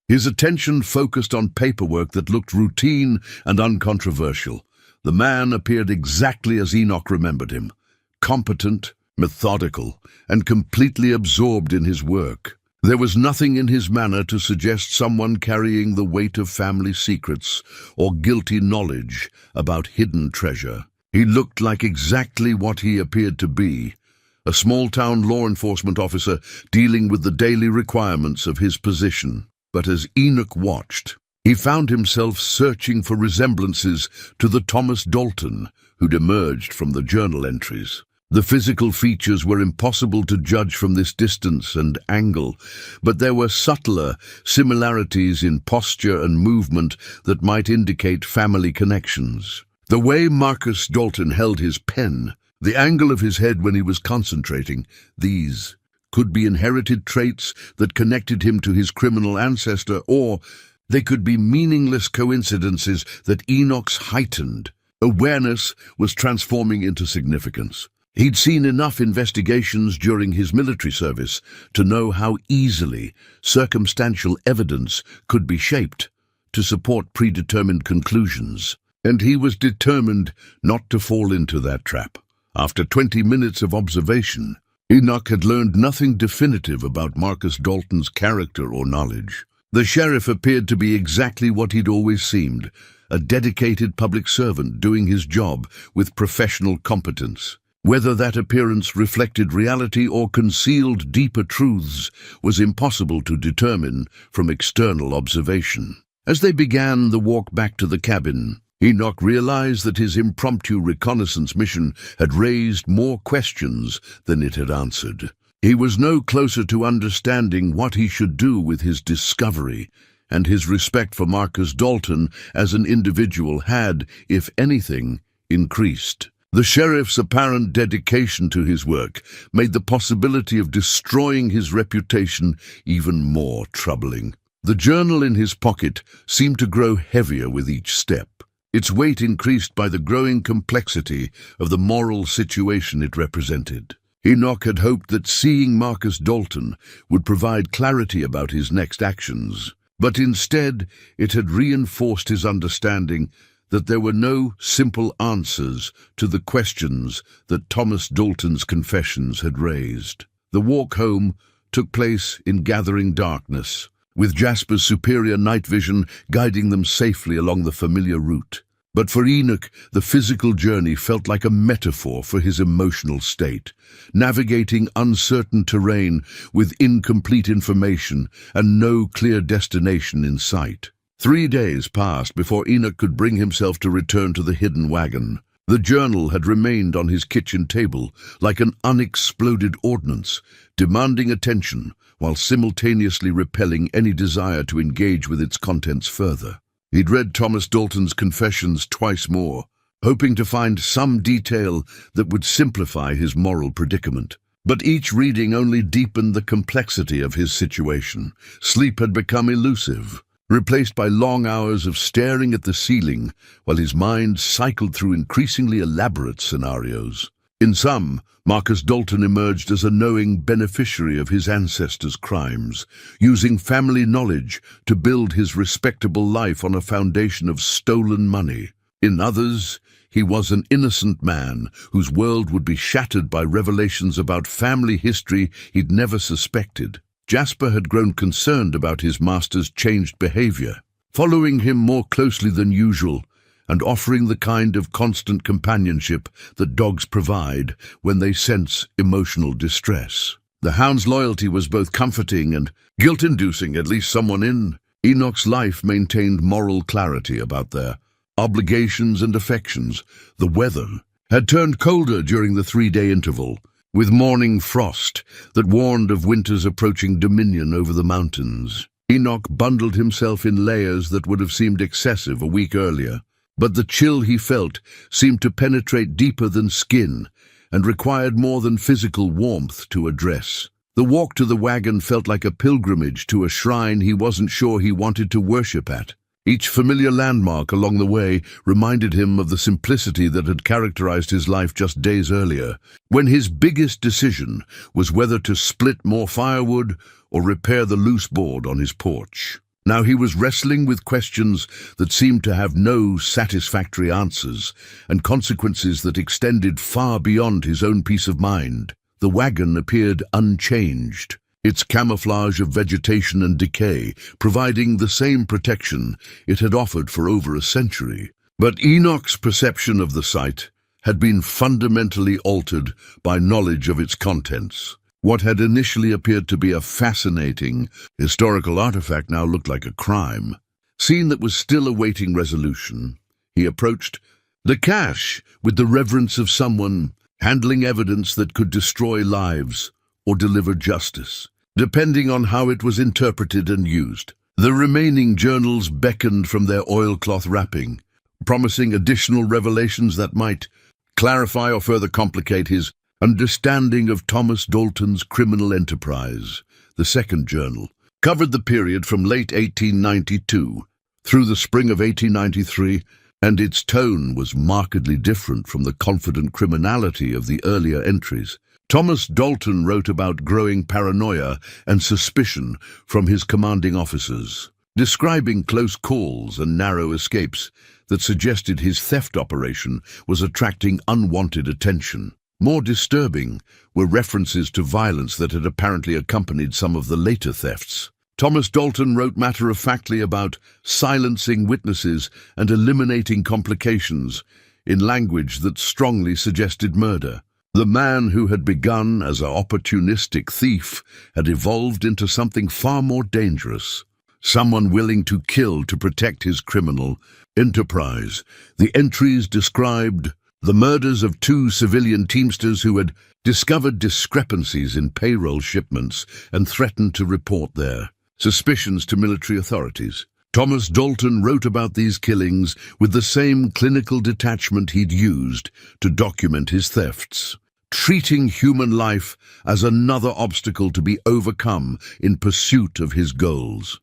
his attention focused on paperwork that looked routine and uncontroversial. The man appeared exactly as Enoch remembered him, competent, methodical, and completely absorbed in his work. There was nothing in his manner to suggest someone carrying the weight of family secrets or guilty knowledge about hidden treasure. He looked like exactly what he appeared to be, a small-town law enforcement officer dealing with the daily requirements of his position. But as Enoch watched, he found himself searching for resemblances to the Thomas Dalton who'd emerged from the journal entries. The physical features were impossible to judge from this distance and angle, but there were subtler similarities in posture and movement that might indicate family connections. The way Marcus Dalton held his pen, the angle of his head when he was concentrating, these could be inherited traits that connected him to his criminal ancestor, or they could be meaningless coincidences that Enoch's heightened awareness was transforming into significance. He'd seen enough investigations during his military service to know how easily circumstantial evidence could be shaped to support predetermined conclusions, and he was determined not to fall into that trap. After 20 minutes of observation, Enoch had learned nothing definitive about Marcus Dalton's character or knowledge. The sheriff appeared to be exactly what he'd always seemed, a dedicated public servant doing his job with professional competence. Whether that appearance reflected reality or concealed deeper truths was impossible to determine from external observation. As they began the walk back to the cabin, Enoch realized that his impromptu reconnaissance mission had raised more questions than it had answered. He was no closer to understanding what he should do with his discovery, and his respect for Marcus Dalton as an individual had, if anything, increased. The sheriff's apparent dedication to his work made the possibility of destroying his reputation even more troubling. The journal in his pocket seemed to grow heavier with each step. Its weight increased by the growing complexity of the moral situation it represented. Enoch had hoped that seeing Marcus Dalton would provide clarity about his next actions, but instead it had reinforced his understanding that there were no simple answers to the questions that Thomas Dalton's confessions had raised. The walk home took place in gathering darkness, with Jasper's superior night vision guiding them safely along the familiar route. But for Enoch, the physical journey felt like a metaphor for his emotional state, navigating uncertain terrain with incomplete information and no clear destination in sight. 3 days passed before Enoch could bring himself to return to the hidden wagon. The journal had remained on his kitchen table like an unexploded ordnance, demanding attention while simultaneously repelling any desire to engage with its contents further. He'd read Thomas Dalton's confessions twice more, hoping to find some detail that would simplify his moral predicament. But each reading only deepened the complexity of his situation. Sleep had become elusive, replaced by long hours of staring at the ceiling while his mind cycled through increasingly elaborate scenarios. In some, Marcus Dalton emerged as a knowing beneficiary of his ancestors' crimes, using family knowledge to build his respectable life on a foundation of stolen money. In others, he was an innocent man whose world would be shattered by revelations about family history he'd never suspected. Jasper had grown concerned about his master's changed behavior, following him more closely than usual and offering the kind of constant companionship that dogs provide when they sense emotional distress. The hound's loyalty was both comforting and guilt-inducing. At least someone in Enoch's life maintained moral clarity about their obligations and affections. The weather had turned colder during the 3-day interval, with morning frost that warned of winter's approaching dominion over the mountains. Enoch bundled himself in layers that would have seemed excessive a week earlier, but the chill he felt seemed to penetrate deeper than skin and required more than physical warmth to address. The walk to the wagon felt like a pilgrimage to a shrine he wasn't sure he wanted to worship at. Each familiar landmark along the way reminded him of the simplicity that had characterized his life just days earlier, when his biggest decision was whether to split more firewood or repair the loose board on his porch. Now he was wrestling with questions that seemed to have no satisfactory answers, and consequences that extended far beyond his own peace of mind. The wagon appeared unchanged, its camouflage of vegetation and decay providing the same protection it had offered for over a century. But Enoch's perception of the site had been fundamentally altered by knowledge of its contents. What had initially appeared to be a fascinating historical artifact now looked like a crime scene that was still awaiting resolution. He approached the cache with the reverence of someone handling evidence that could destroy lives or deliver justice, depending on how it was interpreted and used. The remaining journals beckoned from their oilcloth wrapping, promising additional revelations that might clarify or further complicate his understanding of Thomas Dalton's criminal enterprise. The second journal covered the period from late 1892 through the spring of 1893, and its tone was markedly different from the confident criminality of the earlier entries. Thomas Dalton wrote about growing paranoia and suspicion from his commanding officers, describing close calls and narrow escapes that suggested his theft operation was attracting unwanted attention. More disturbing were references to violence that had apparently accompanied some of the later thefts. Thomas Dalton wrote matter-of-factly about silencing witnesses and eliminating complications in language that strongly suggested murder. The man who had begun as an opportunistic thief had evolved into something far more dangerous, someone willing to kill to protect his criminal enterprise. The entries described the murders of 2 civilian teamsters who had discovered discrepancies in payroll shipments and threatened to report their suspicions to military authorities. Thomas Dalton wrote about these killings with the same clinical detachment he'd used to document his thefts, treating human life as another obstacle to be overcome in pursuit of his goals.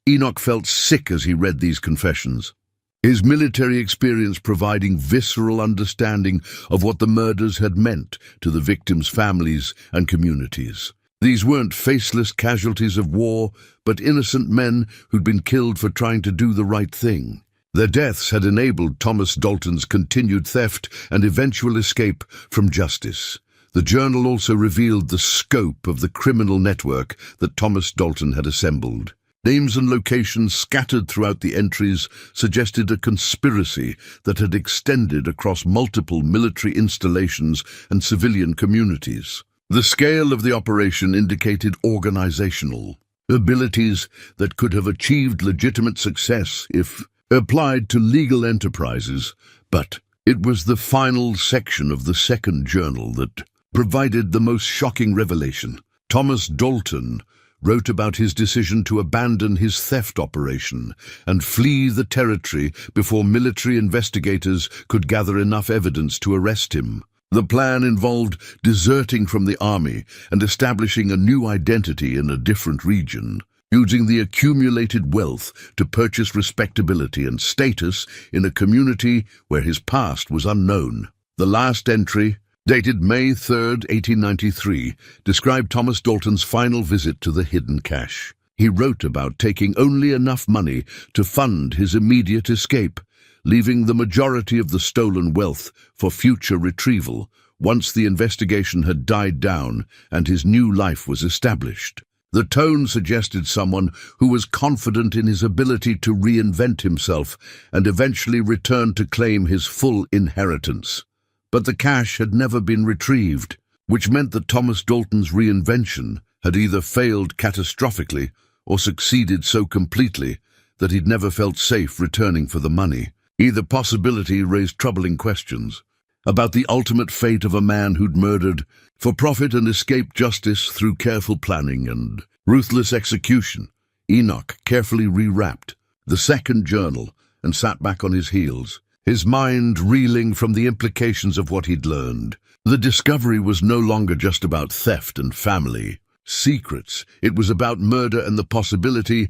Enoch felt sick as he read these confessions, his military experience providing visceral understanding of what the murders had meant to the victims' families and communities. These weren't faceless casualties of war, but innocent men who'd been killed for trying to do the right thing. Their deaths had enabled Thomas Dalton's continued theft and eventual escape from justice. The journal also revealed the scope of the criminal network that Thomas Dalton had assembled. Names and locations scattered throughout the entries suggested a conspiracy that had extended across multiple military installations and civilian communities. The scale of the operation indicated organizational abilities that could have achieved legitimate success if applied to legal enterprises, but it was the final section of the second journal that provided the most shocking revelation. Thomas Dalton wrote about his decision to abandon his theft operation and flee the territory before military investigators could gather enough evidence to arrest him. The plan involved deserting from the army and establishing a new identity in a different region, using the accumulated wealth to purchase respectability and status in a community where his past was unknown. The last entry, dated May 3, 1893, described Thomas Dalton's final visit to the hidden cache. He wrote about taking only enough money to fund his immediate escape, leaving the majority of the stolen wealth for future retrieval once the investigation had died down and his new life was established. The tone suggested someone who was confident in his ability to reinvent himself and eventually return to claim his full inheritance. But the cash had never been retrieved, which meant that Thomas Dalton's reinvention had either failed catastrophically or succeeded so completely that he'd never felt safe returning for the money. Either possibility raised troubling questions about the ultimate fate of a man who'd murdered for profit and escaped justice through careful planning and ruthless execution. Enoch carefully rewrapped the second journal and sat back on his heels, his mind reeling from the implications of what he'd learned. The discovery was no longer just about theft and family secrets. It was about murder and the possibility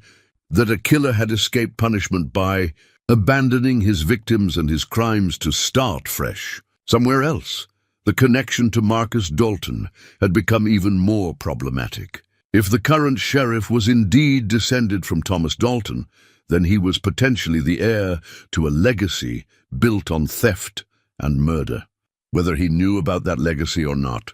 that a killer had escaped punishment by abandoning his victims and his crimes to start fresh somewhere else. The connection to Marcus Dalton had become even more problematic. If the current sheriff was indeed descended from Thomas Dalton, then he was potentially the heir to a legacy built on theft and murder. Whether he knew about that legacy or not,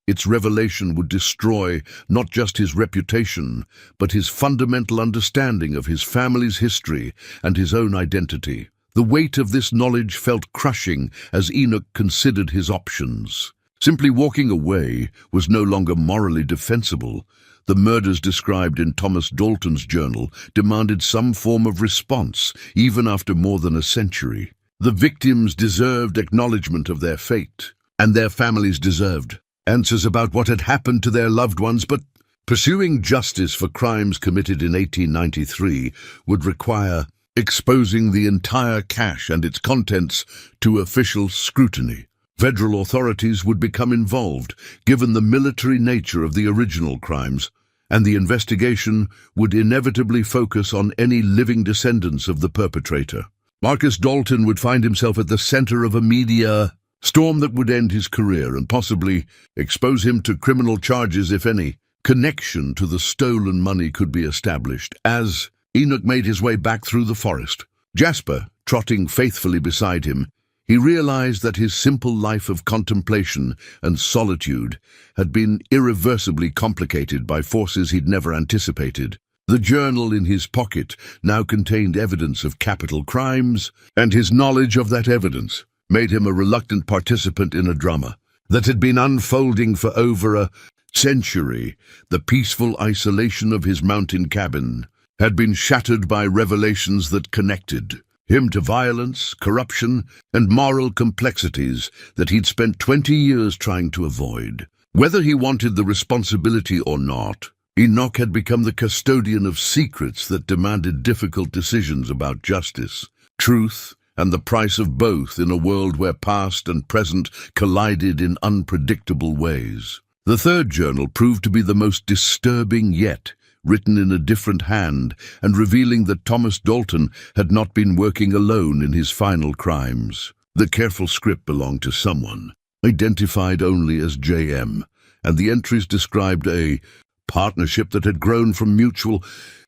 its revelation would destroy not just his reputation, but his fundamental understanding of his family's history and his own identity. The weight of this knowledge felt crushing as Enoch considered his options. Simply walking away was no longer morally defensible. The murders described in Thomas Dalton's journal demanded some form of response, even after more than a century. The victims deserved acknowledgement of their fate. and their families deserved. Answers about what had happened to their loved ones, but pursuing justice for crimes committed in 1893 would require exposing the entire cache and its contents to official scrutiny. Federal authorities would become involved, given the military nature of the original crimes, and the investigation would inevitably focus on any living descendants of the perpetrator. Marcus Dalton would find himself at the center of a media storm that would end his career and possibly expose him to criminal charges if any connection to the stolen money could be established. As Enoch made his way back through the forest, Jasper trotting faithfully beside him, he realized that his simple life of contemplation and solitude had been irreversibly complicated by forces he'd never anticipated. The journal in his pocket now contained evidence of capital crimes, and his knowledge of that evidence made him a reluctant participant in a drama that had been unfolding for over a century. The peaceful isolation of his mountain cabin had been shattered by revelations that connected him to violence, corruption, and moral complexities that he'd spent 20 years trying to avoid. Whether he wanted the responsibility or not, Enoch had become the custodian of secrets that demanded difficult decisions about justice, truth, and the price of both in a world where past and present collided in unpredictable ways. The third journal proved to be the most disturbing yet, written in a different hand and revealing that Thomas Dalton had not been working alone in his final crimes. The careful script belonged to someone, identified only as JM, and the entries described a partnership that had grown from mutual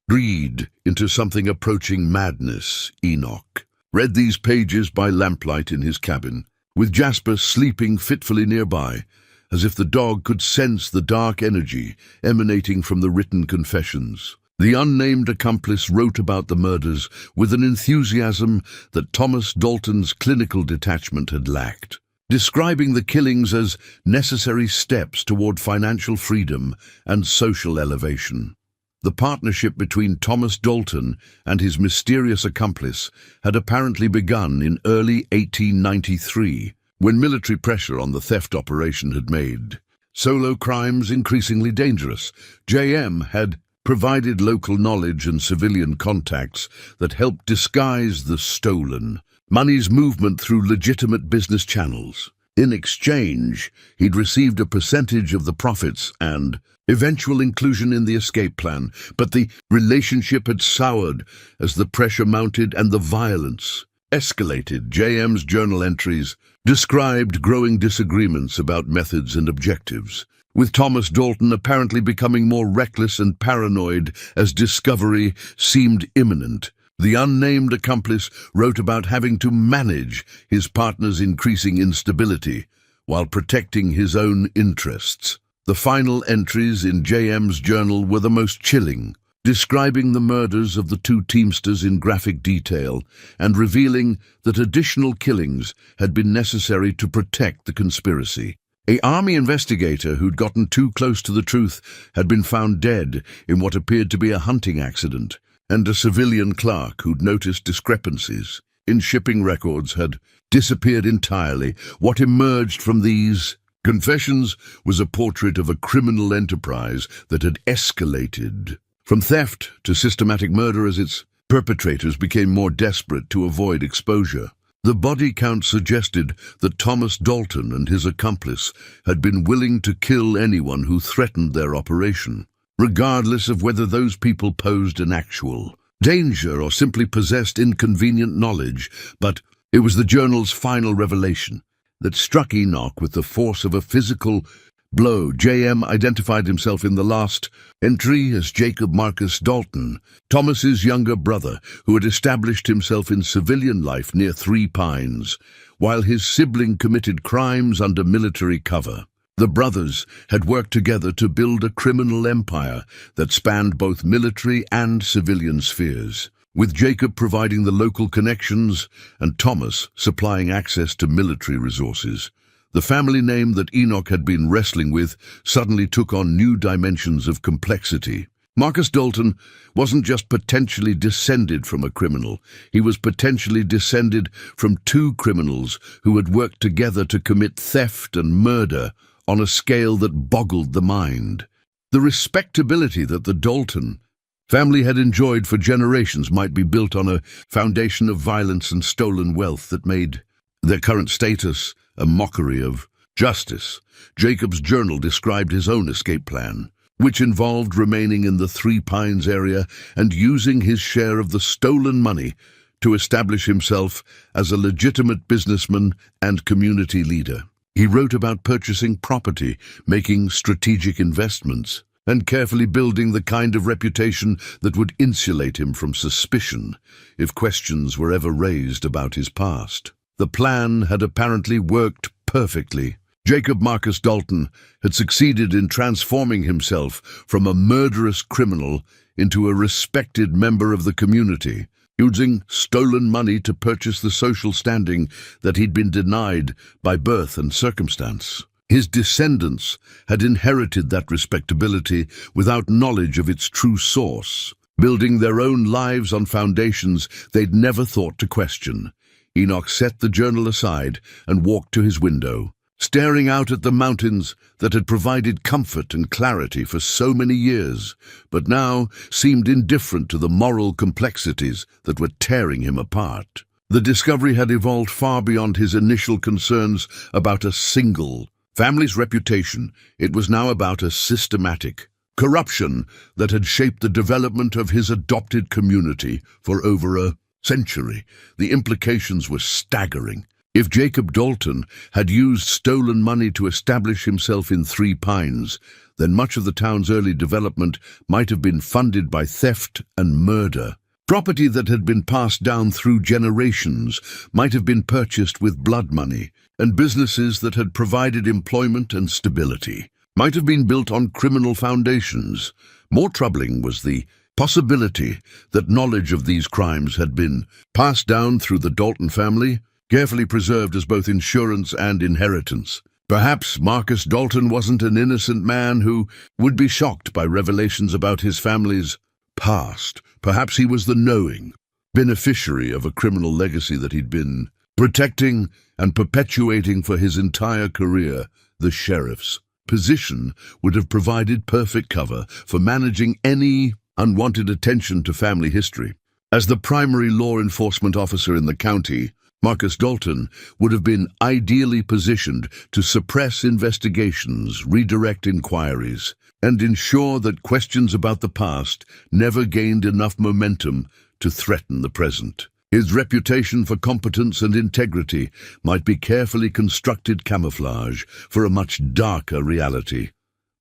greed into something approaching madness. Enoch read these pages by lamplight in his cabin, with Jasper sleeping fitfully nearby, as if the dog could sense the dark energy emanating from the written confessions. The unnamed accomplice wrote about the murders with an enthusiasm that Thomas Dalton's clinical detachment had lacked, describing the killings as necessary steps toward financial freedom and social elevation. The partnership between Thomas Dalton and his mysterious accomplice had apparently begun in early 1893, when military pressure on the theft operation had made solo crimes increasingly dangerous. JM had provided local knowledge and civilian contacts that helped disguise the stolen money's movement through legitimate business channels. In exchange, he'd received a percentage of the profits and eventual inclusion in the escape plan, but the relationship had soured as the pressure mounted and the violence escalated. JM's journal entries described growing disagreements about methods and objectives, with Thomas Dalton apparently becoming more reckless and paranoid as discovery seemed imminent. The unnamed accomplice wrote about having to manage his partner's increasing instability while protecting his own interests. The final entries in JM's journal were the most chilling, describing the murders of the two Teamsters in graphic detail and revealing that additional killings had been necessary to protect the conspiracy. An army investigator who'd gotten too close to the truth had been found dead in what appeared to be a hunting accident, and a civilian clerk who'd noticed discrepancies in shipping records had disappeared entirely. What emerged from these confessions was a portrait of a criminal enterprise that had escalated from theft to systematic murder as its perpetrators became more desperate to avoid exposure. The body count suggested that Thomas Dalton and his accomplice had been willing to kill anyone who threatened their operation, regardless of whether those people posed an actual danger or simply possessed inconvenient knowledge. But it was the journal's final revelation that struck Enoch with the force of a physical blow. JM identified himself in the last entry as Jacob Marcus Dalton, Thomas's younger brother, who had established himself in civilian life near Three Pines, while his sibling committed crimes under military cover. The brothers had worked together to build a criminal empire that spanned both military and civilian spheres, with Jacob providing the local connections and Thomas supplying access to military resources. The family name that Enoch had been wrestling with suddenly took on new dimensions of complexity. Marcus Dalton wasn't just potentially descended from a criminal, he was potentially descended from two criminals who had worked together to commit theft and murder on a scale that boggled the mind. The respectability that the Dalton family had enjoyed for generations might be built on a foundation of violence and stolen wealth that made their current status a mockery of justice. Jacob's journal described his own escape plan, which involved remaining in the Three Pines area and using his share of the stolen money to establish himself as a legitimate businessman and community leader. He wrote about purchasing property, making strategic investments, and carefully building the kind of reputation that would insulate him from suspicion if questions were ever raised about his past. The plan had apparently worked perfectly. Jacob Marcus Dalton had succeeded in transforming himself from a murderous criminal into a respected member of the community, using stolen money to purchase the social standing that he'd been denied by birth and circumstance. His descendants had inherited that respectability without knowledge of its true source, building their own lives on foundations they'd never thought to question. Enoch set the journal aside and walked to his window, staring out at the mountains that had provided comfort and clarity for so many years, but now seemed indifferent to the moral complexities that were tearing him apart. The discovery had evolved far beyond his initial concerns about a single family's reputation. It was now about a systematic corruption that had shaped the development of his adopted community for over a century. The implications were staggering. If Jacob Dalton had used stolen money to establish himself in Three Pines, then much of the town's early development might have been funded by theft and murder. Property that had been passed down through generations might have been purchased with blood money, and businesses that had provided employment and stability might have been built on criminal foundations. More troubling was the possibility that knowledge of these crimes had been passed down through the Dalton family, carefully preserved as both insurance and inheritance. Perhaps Marcus Dalton wasn't an innocent man who would be shocked by revelations about his family's past. Perhaps he was the knowing beneficiary of a criminal legacy that he'd been protecting and perpetuating for his entire career. The sheriff's position would have provided perfect cover for managing any unwanted attention to family history. As the primary law enforcement officer in the county, Marcus Dalton would have been ideally positioned to suppress investigations, redirect inquiries, and ensure that questions about the past never gained enough momentum to threaten the present. His reputation for competence and integrity might be carefully constructed camouflage for a much darker reality.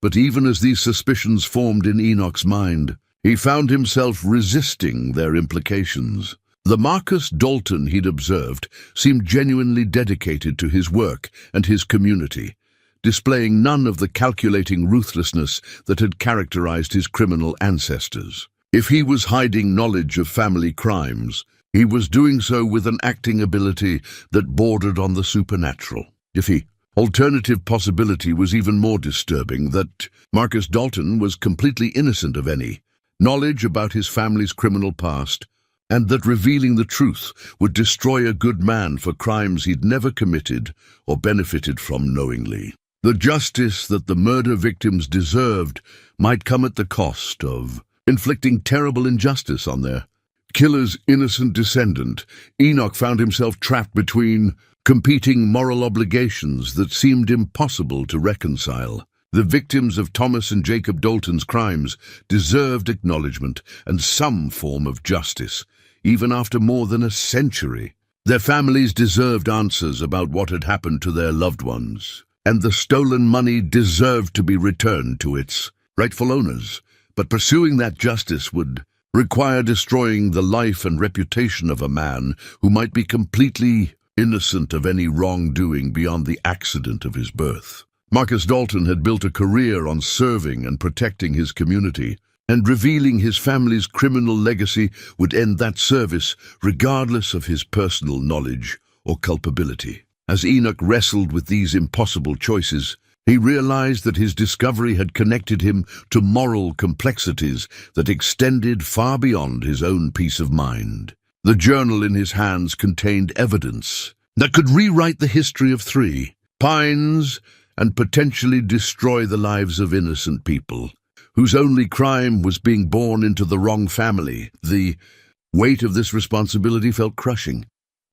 But even as these suspicions formed in Enoch's mind, he found himself resisting their implications. The Marcus Dalton he'd observed seemed genuinely dedicated to his work and his community, displaying none of the calculating ruthlessness that had characterized his criminal ancestors. If he was hiding knowledge of family crimes, he was doing so with an acting ability that bordered on the supernatural. The alternative possibility was even more disturbing, that Marcus Dalton was completely innocent of any knowledge about his family's criminal past, and that revealing the truth would destroy a good man for crimes he'd never committed or benefited from knowingly. The justice that the murder victims deserved might come at the cost of inflicting terrible injustice on their killer's innocent descendant. Enoch found himself trapped between competing moral obligations that seemed impossible to reconcile. The victims of Thomas and Jacob Dalton's crimes deserved acknowledgement and some form of justice, even after more than a century. Their families deserved answers about what had happened to their loved ones, and the stolen money deserved to be returned to its rightful owners. But pursuing that justice would require destroying the life and reputation of a man who might be completely innocent of any wrongdoing beyond the accident of his birth. Marcus Dalton had built a career on serving and protecting his community, and revealing his family's criminal legacy would end that service regardless of his personal knowledge or culpability. As Enoch wrestled with these impossible choices, He realized that his discovery had connected him to moral complexities that extended far beyond his own peace of mind. The journal in his hands contained evidence that could rewrite the history of three pines and potentially destroy the lives of innocent people, whose only crime was being born into the wrong family. The weight of this responsibility felt crushing,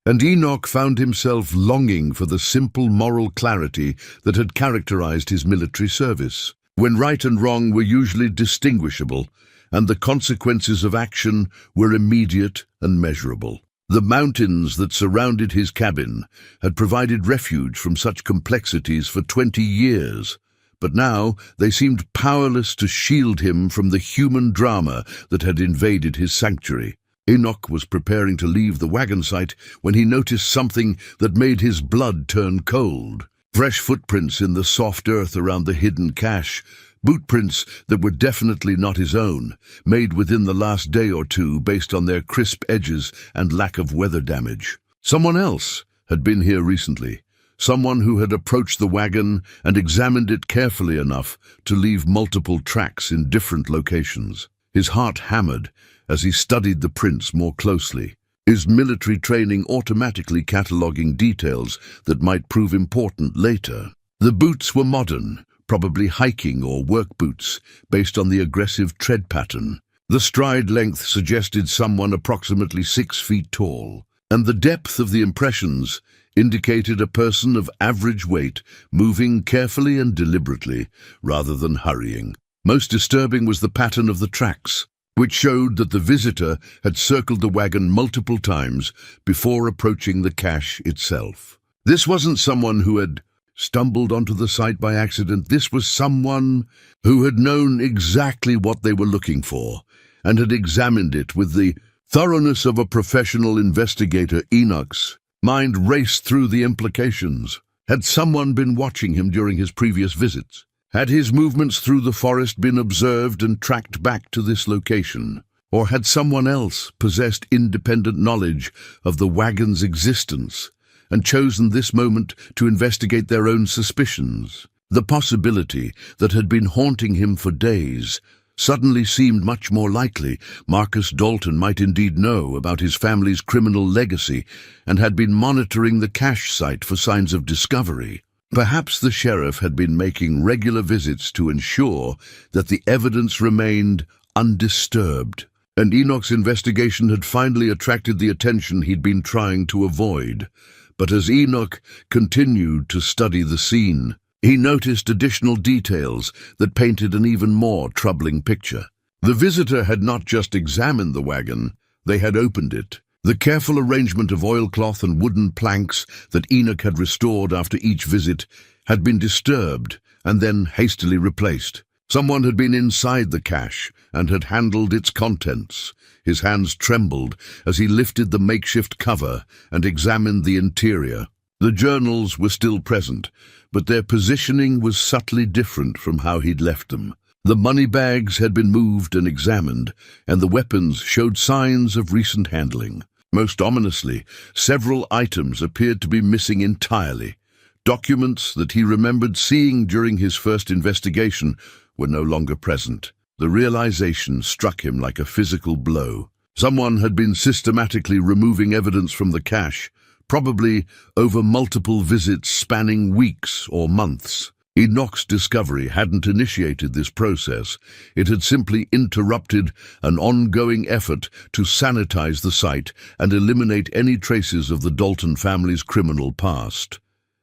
and Enoch found himself longing for the simple moral clarity that had characterized his military service, when right and wrong were usually distinguishable, and the consequences of action were immediate and measurable. The mountains that surrounded his cabin had provided refuge from such complexities for 20 years, but now they seemed powerless to shield him from the human drama that had invaded his sanctuary. Enoch was preparing to leave the wagon site when he noticed something that made his blood turn cold. Fresh footprints in the soft earth around the hidden cache, bootprints that were definitely not his own, made within the last day or two based on their crisp edges and lack of weather damage. Someone else had been here recently, someone who had approached the wagon and examined it carefully enough to leave multiple tracks in different locations. His heart hammered as he studied the prints more closely, his military training automatically cataloging details that might prove important later. The boots were modern, probably hiking or work boots, based on the aggressive tread pattern. The stride length suggested someone approximately 6 feet tall, and the depth of the impressions indicated a person of average weight, moving carefully and deliberately, rather than hurrying. Most disturbing was the pattern of the tracks, which showed that the visitor had circled the wagon multiple times before approaching the cache itself. This wasn't someone who had stumbled onto the site by accident. This was someone who had known exactly what they were looking for and had examined it with the thoroughness of a professional investigator. Enoch's mind raced through the implications. Had someone been watching him during his previous visits? Had his movements through the forest been observed and tracked back to this location? Or had someone else possessed independent knowledge of the wagon's existence and chosen this moment to investigate their own suspicions? The possibility that had been haunting him for days suddenly seemed much more likely. Marcus Dalton might indeed know about his family's criminal legacy and had been monitoring the cache site for signs of discovery. Perhaps the sheriff had been making regular visits to ensure that the evidence remained undisturbed, and Enoch's investigation had finally attracted the attention he'd been trying to avoid. But as Enoch continued to study the scene, he noticed additional details that painted an even more troubling picture. The visitor had not just examined the wagon, they had opened it. The careful arrangement of oilcloth and wooden planks that Enoch had restored after each visit had been disturbed and then hastily replaced. Someone had been inside the cache and had handled its contents. His hands trembled as he lifted the makeshift cover and examined the interior. The journals were still present, but their positioning was subtly different from how he'd left them. The money bags had been moved and examined, and the weapons showed signs of recent handling. Most ominously, several items appeared to be missing entirely. Documents that he remembered seeing during his first investigation were no longer present. The realization struck him like a physical blow. Someone had been systematically removing evidence from the cache, probably over multiple visits spanning weeks or months. Enoch's discovery hadn't initiated this process. It had simply interrupted an ongoing effort to sanitize the site and eliminate any traces of the Dalton family's criminal past.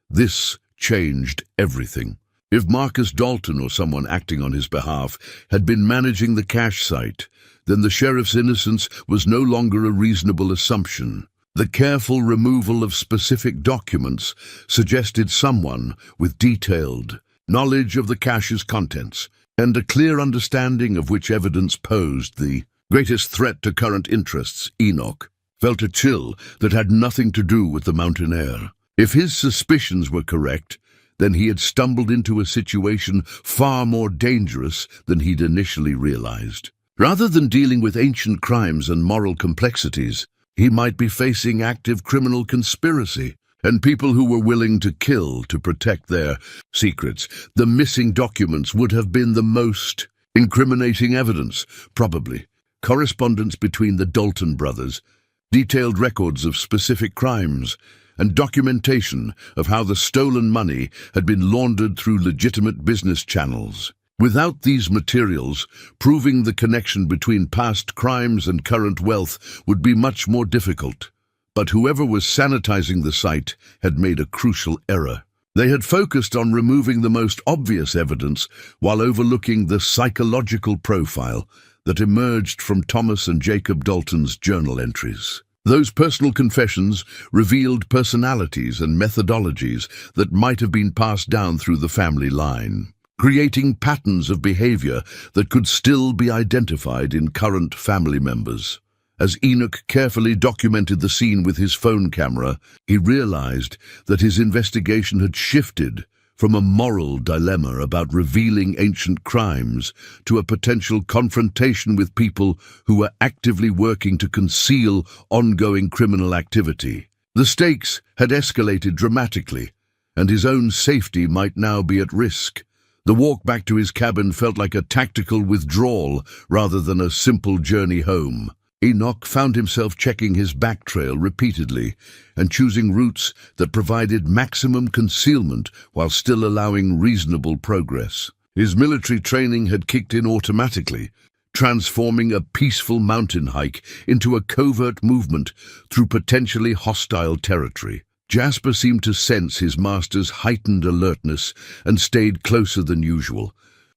This changed everything. If Marcus Dalton or someone acting on his behalf had been managing the cache site, then the sheriff's innocence was no longer a reasonable assumption. The careful removal of specific documents suggested someone with detailed knowledge of the cache's contents and a clear understanding of which evidence posed the greatest threat to current interests. Enoch felt a chill that had nothing to do with the mountain air. If his suspicions were correct, then he had stumbled into a situation far more dangerous than he'd initially realized. Rather than dealing with ancient crimes and moral complexities, he might be facing active criminal conspiracy. and people who were willing to kill to protect their secrets. The missing documents would have been the most incriminating evidence, probably. Correspondence between the Dalton brothers, detailed records of specific crimes, and documentation of how the stolen money had been laundered through legitimate business channels. Without these materials, proving the connection between past crimes and current wealth would be much more difficult. But whoever was sanitizing the site had made a crucial error. They had focused on removing the most obvious evidence while overlooking the psychological profile that emerged from Thomas and Jacob Dalton's journal entries. Those personal confessions revealed personalities and methodologies that might have been passed down through the family line, creating patterns of behavior that could still be identified in current family members. As Enoch carefully documented the scene with his phone camera, he realized that his investigation had shifted from a moral dilemma about revealing ancient crimes to a potential confrontation with people who were actively working to conceal ongoing criminal activity. The stakes had escalated dramatically, and his own safety might now be at risk. The walk back to his cabin felt like a tactical withdrawal rather than a simple journey home. Enoch found himself checking his back trail repeatedly and choosing routes that provided maximum concealment while still allowing reasonable progress. His military training had kicked in automatically, transforming a peaceful mountain hike into a covert movement through potentially hostile territory. Jasper seemed to sense his master's heightened alertness and stayed closer than usual,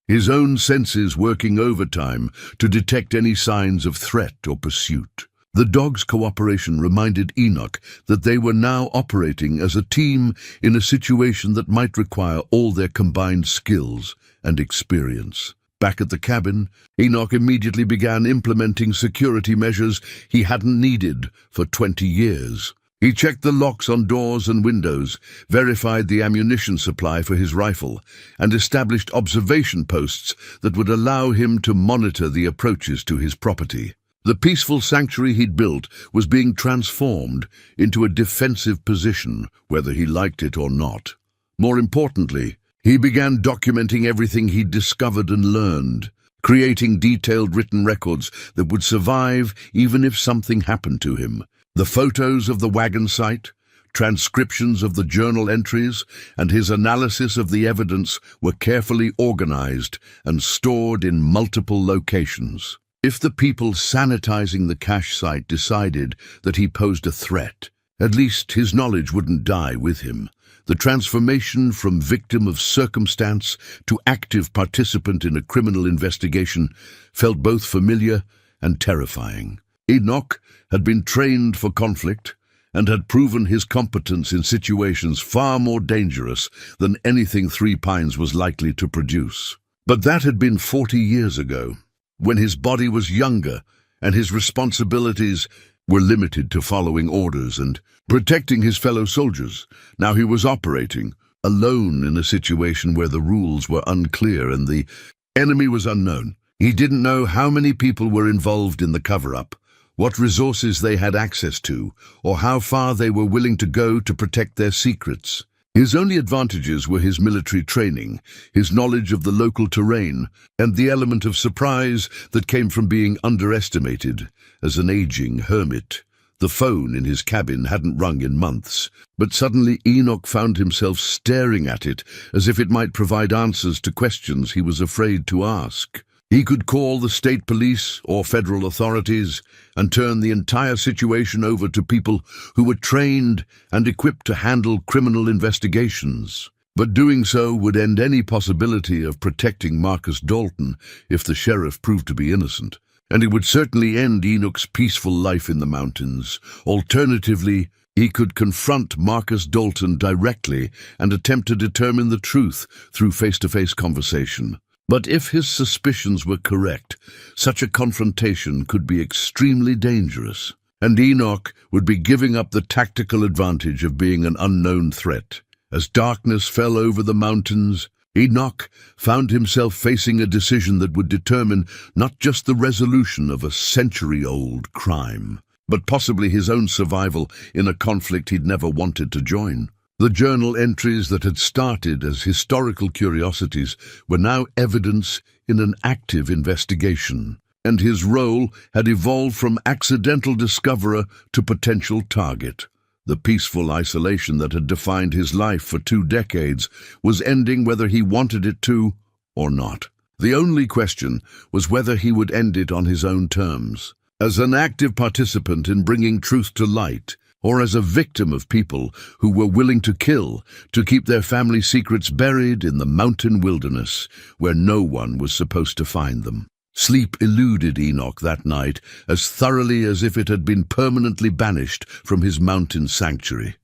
his own senses working overtime to detect any signs of threat or pursuit. The dog's cooperation reminded Enoch that they were now operating as a team in a situation that might require all their combined skills and experience. Back at the cabin, Enoch immediately began implementing security measures he hadn't needed for 20 years. He checked the locks on doors and windows, verified the ammunition supply for his rifle, and established observation posts that would allow him to monitor the approaches to his property. The peaceful sanctuary he'd built was being transformed into a defensive position, whether he liked it or not. More importantly, he began documenting everything he'd discovered and learned, creating detailed written records that would survive even if something happened to him. The photos of the Wagon site, transcriptions of the journal entries, and his analysis of the evidence were carefully organized and stored in multiple locations. If the people sanitizing the cache site decided that he posed a threat, at least his knowledge wouldn't die with him. The transformation from victim of circumstance to active participant in a criminal investigation felt both familiar and terrifying. Enoch had been trained for conflict and had proven his competence in situations far more dangerous than anything Three Pines was likely to produce. But that had been 40 years ago, when his body was younger and his responsibilities were limited to following orders and protecting his fellow soldiers. Now he was operating alone in a situation where the rules were unclear and the enemy was unknown. He didn't know how many people were involved in the cover-up, what resources they had access to, or how far they were willing to go to protect their secrets. His only advantages were his military training, his knowledge of the local terrain, and the element of surprise that came from being underestimated as an aging hermit. The phone in his cabin hadn't rung in months, but suddenly Enoch found himself staring at it as if it might provide answers to questions he was afraid to ask. He could call the state police or federal authorities and turn the entire situation over to people who were trained and equipped to handle criminal investigations. But doing so would end any possibility of protecting Marcus Dalton if the sheriff proved to be innocent. And it would certainly end Enoch's peaceful life in the mountains. Alternatively, he could confront Marcus Dalton directly and attempt to determine the truth through face-to-face conversation. But if his suspicions were correct, such a confrontation could be extremely dangerous, and Enoch would be giving up the tactical advantage of being an unknown threat. As darkness fell over the mountains, Enoch found himself facing a decision that would determine not just the resolution of a century-old crime, but possibly his own survival in a conflict he'd never wanted to join. The journal entries that had started as historical curiosities were now evidence in an active investigation, and his role had evolved from accidental discoverer to potential target. The peaceful isolation that had defined his life for 2 decades was ending whether he wanted it to or not. The only question was whether he would end it on his own terms, as an active participant in bringing truth to light, or as a victim of people who were willing to kill to keep their family secrets buried in the mountain wilderness where no one was supposed to find them. Sleep eluded Enoch that night as thoroughly as if it had been permanently banished from his mountain sanctuary.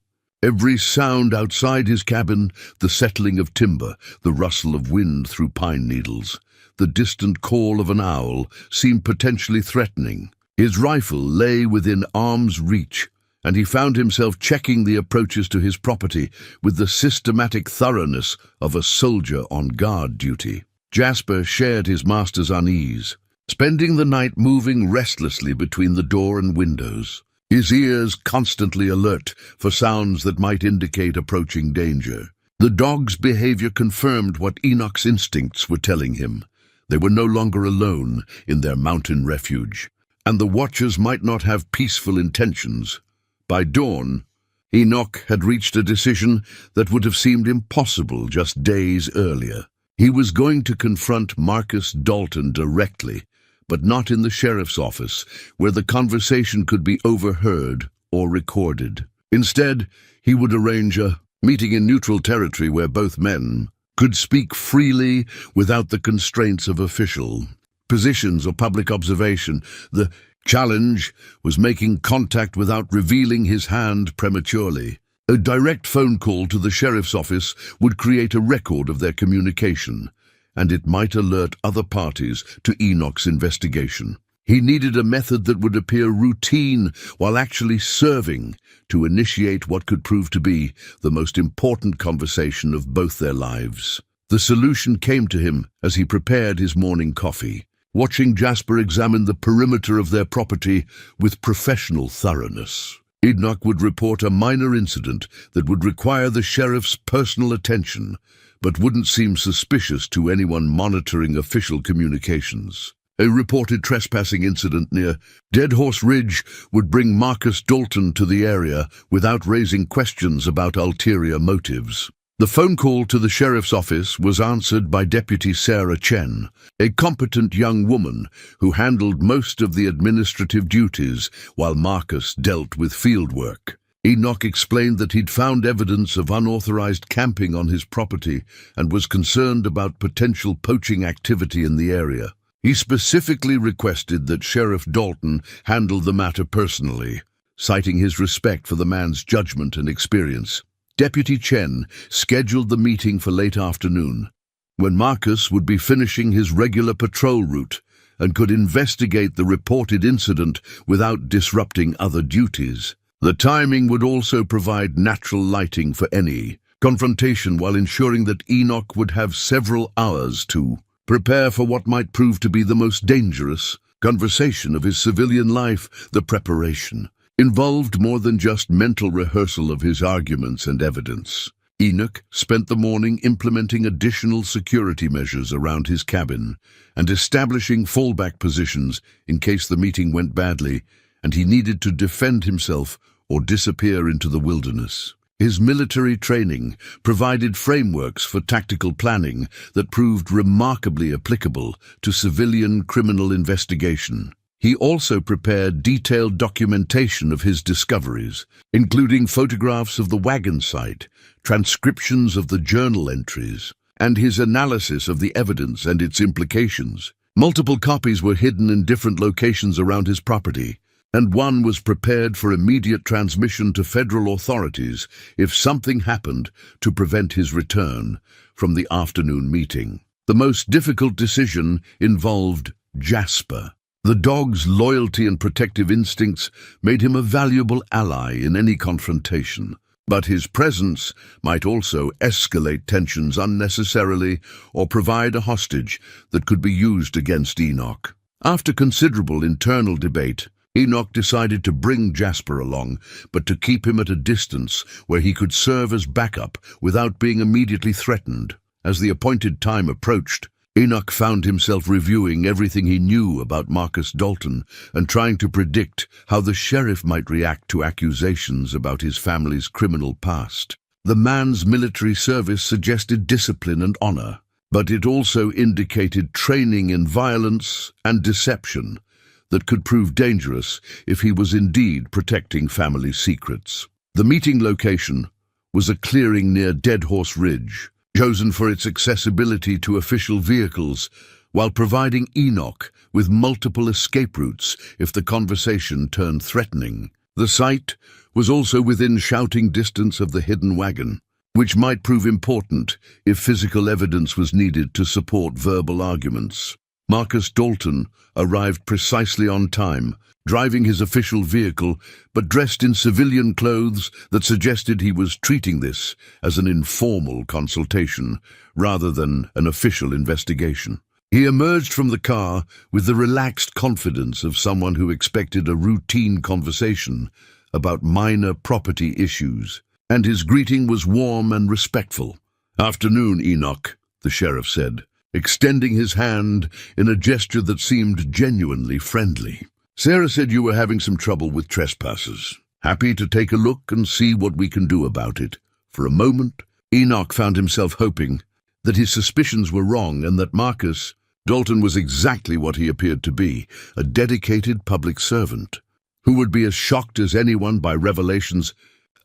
Every sound outside his cabin, the settling of timber, the rustle of wind through pine needles, the distant call of an owl, seemed potentially threatening. His rifle lay within arm's reach, and he found himself checking the approaches to his property with the systematic thoroughness of a soldier on guard duty. Jasper shared his master's unease, spending the night moving restlessly between the door and windows, his ears constantly alert for sounds that might indicate approaching danger. The dog's behavior confirmed what Enoch's instincts were telling him. They were no longer alone in their mountain refuge, and the watchers might not have peaceful intentions. By dawn, Enoch had reached a decision that would have seemed impossible just days earlier. He was going to confront Marcus Dalton directly, but not in the sheriff's office, where the conversation could be overheard or recorded. Instead, he would arrange a meeting in neutral territory where both men could speak freely without the constraints of official positions or public observation. The challenge was making contact without revealing his hand prematurely. A direct phone call to the sheriff's office would create a record of their communication, and it might alert other parties to Enoch's investigation. He needed a method that would appear routine while actually serving to initiate what could prove to be the most important conversation of both their lives. The solution came to him as he prepared his morning coffee, watching Jasper examine the perimeter of their property with professional thoroughness. Enoch would report a minor incident that would require the sheriff's personal attention, but wouldn't seem suspicious to anyone monitoring official communications. A reported trespassing incident near Dead Horse Ridge would bring Marcus Dalton to the area without raising questions about ulterior motives. The phone call to the sheriff's office was answered by Deputy Sarah Chen, a competent young woman who handled most of the administrative duties while Marcus dealt with fieldwork. Enoch explained that he'd found evidence of unauthorized camping on his property and was concerned about potential poaching activity in the area. He specifically requested that Sheriff Dalton handle the matter personally, citing his respect for the man's judgment and experience. Deputy Chen scheduled the meeting for late afternoon, when Marcus would be finishing his regular patrol route and could investigate the reported incident without disrupting other duties. The timing would also provide natural lighting for any confrontation while ensuring that Enoch would have several hours to prepare for what might prove to be the most dangerous conversation of his civilian life. The preparation involved more than just mental rehearsal of his arguments and evidence. Enoch spent the morning implementing additional security measures around his cabin and establishing fallback positions in case the meeting went badly and he needed to defend himself or disappear into the wilderness. His military training provided frameworks for tactical planning that proved remarkably applicable to civilian criminal investigation. He also prepared detailed documentation of his discoveries, including photographs of the Wagon site, transcriptions of the journal entries, and his analysis of the evidence and its implications. Multiple copies were hidden in different locations around his property, and one was prepared for immediate transmission to federal authorities if something happened to prevent his return from the afternoon meeting. The most difficult decision involved Jasper. The dog's loyalty and protective instincts made him a valuable ally in any confrontation, but his presence might also escalate tensions unnecessarily or provide a hostage that could be used against Enoch. After considerable internal debate, Enoch decided to bring Jasper along, but to keep him at a distance where he could serve as backup without being immediately threatened. As the appointed time approached, Enoch found himself reviewing everything he knew about Marcus Dalton and trying to predict how the sheriff might react to accusations about his family's criminal past. The man's military service suggested discipline and honor, but it also indicated training in violence and deception that could prove dangerous if he was indeed protecting family secrets. The meeting location was a clearing near Dead Horse Ridge, chosen for its accessibility to official vehicles, while providing Enoch with multiple escape routes if the conversation turned threatening. The site was also within shouting distance of the hidden wagon, which might prove important if physical evidence was needed to support verbal arguments. Marcus Dalton arrived precisely on time, driving his official vehicle, but dressed in civilian clothes that suggested he was treating this as an informal consultation rather than an official investigation. He emerged from the car with the relaxed confidence of someone who expected a routine conversation about minor property issues, and his greeting was warm and respectful. "Afternoon, Enoch," the sheriff said, extending his hand in a gesture that seemed genuinely friendly. "Sarah said you were having some trouble with trespassers. Happy to take a look and see what we can do about it." For a moment, Enoch found himself hoping that his suspicions were wrong and that Marcus Dalton was exactly what he appeared to be, a dedicated public servant who would be as shocked as anyone by revelations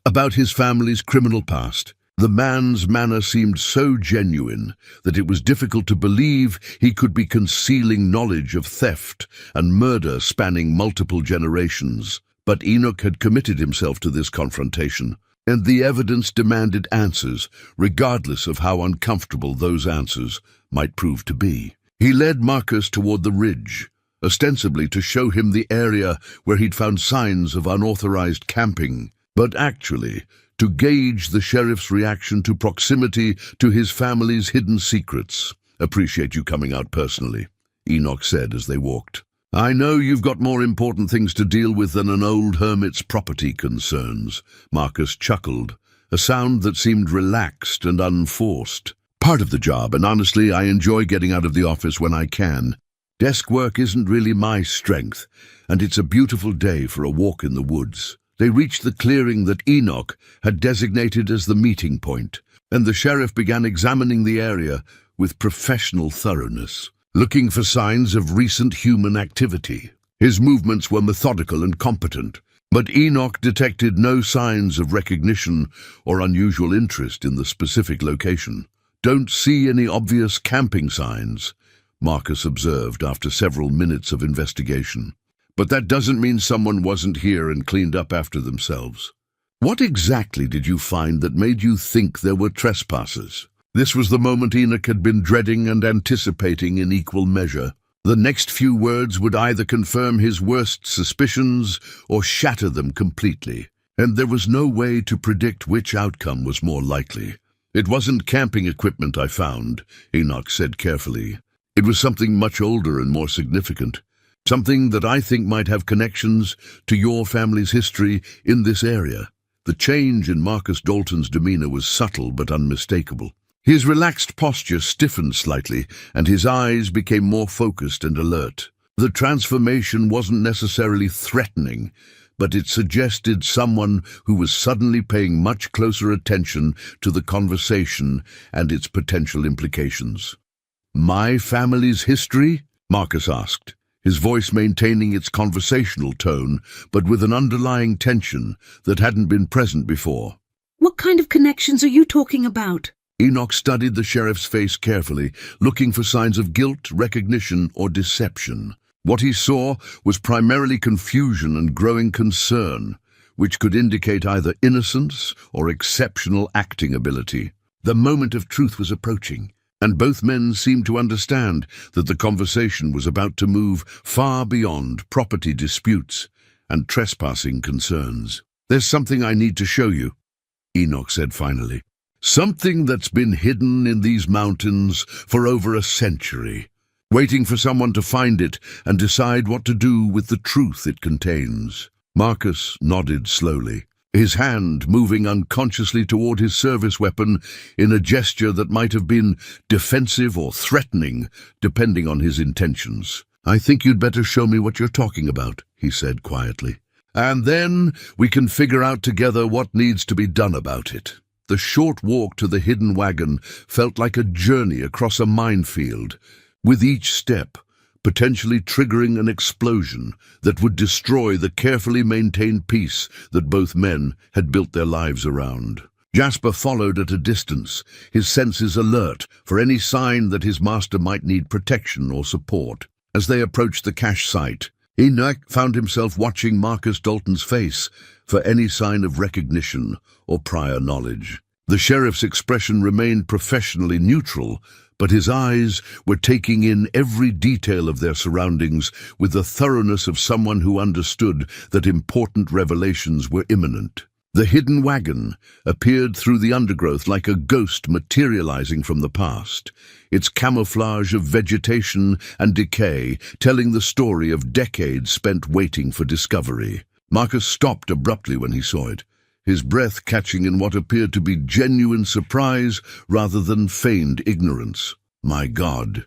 about his family's criminal past. The man's manner seemed so genuine that it was difficult to believe he could be concealing knowledge of theft and murder spanning multiple generations. But Enoch had committed himself to this confrontation, and the evidence demanded answers, regardless of how uncomfortable those answers might prove to be. He led Marcus toward the ridge, ostensibly to show him the area where he'd found signs of unauthorized camping, but actually to gauge the sheriff's reaction to proximity to his family's hidden secrets. "Appreciate you coming out personally," Enoch said as they walked. "I know you've got more important things to deal with than an old hermit's property concerns." Marcus chuckled, a sound that seemed relaxed and unforced. "Part of the job, and honestly, I enjoy getting out of the office when I can. Desk work isn't really my strength, and it's a beautiful day for a walk in the woods." They reached the clearing that Enoch had designated as the meeting point, and the sheriff began examining the area with professional thoroughness, looking for signs of recent human activity. His movements were methodical and competent, but Enoch detected no signs of recognition or unusual interest in the specific location. "Don't see any obvious camping signs," Marcus observed after several minutes of investigation. "But that doesn't mean someone wasn't here and cleaned up after themselves. What exactly did you find that made you think there were trespassers?" This was the moment Enoch had been dreading and anticipating in equal measure. The next few words would either confirm his worst suspicions or shatter them completely, and there was no way to predict which outcome was more likely. "It wasn't camping equipment I found," Enoch said carefully. "It was something much older and more significant. Something that I think might have connections to your family's history in this area." The change in Marcus Dalton's demeanor was subtle but unmistakable. His relaxed posture stiffened slightly, and his eyes became more focused and alert. The transformation wasn't necessarily threatening, but it suggested someone who was suddenly paying much closer attention to the conversation and its potential implications. "My family's history?" Marcus asked, his voice maintaining its conversational tone, but with an underlying tension that hadn't been present before. "What kind of connections are you talking about?" Enoch studied the sheriff's face carefully, looking for signs of guilt, recognition, or deception. What he saw was primarily confusion and growing concern, which could indicate either innocence or exceptional acting ability. The moment of truth was approaching, and both men seemed to understand that the conversation was about to move far beyond property disputes and trespassing concerns. "There's something I need to show you," Enoch said finally. "Something that's been hidden in these mountains for over a century." waiting for someone to find it and decide what to do with the truth it contains. Marcus nodded slowly, his hand moving unconsciously toward his service weapon in a gesture that might have been defensive or threatening, depending on his intentions. "I think you'd better show me what you're talking about," he said quietly. "And then we can figure out together what needs to be done about it." The short walk to the hidden wagon felt like a journey across a minefield, with each step potentially triggering an explosion that would destroy the carefully maintained peace that both men had built their lives around. Jasper followed at a distance, his senses alert for any sign that his master might need protection or support. As they approached the cache site, Enoch found himself watching Marcus Dalton's face for any sign of recognition or prior knowledge. The sheriff's expression remained professionally neutral, but his eyes were taking in every detail of their surroundings with the thoroughness of someone who understood that important revelations were imminent. The hidden wagon appeared through the undergrowth like a ghost materializing from the past, its camouflage of vegetation and decay telling the story of decades spent waiting for discovery. Marcus stopped abruptly when he saw it, his breath catching in what appeared to be genuine surprise rather than feigned ignorance. "My God,"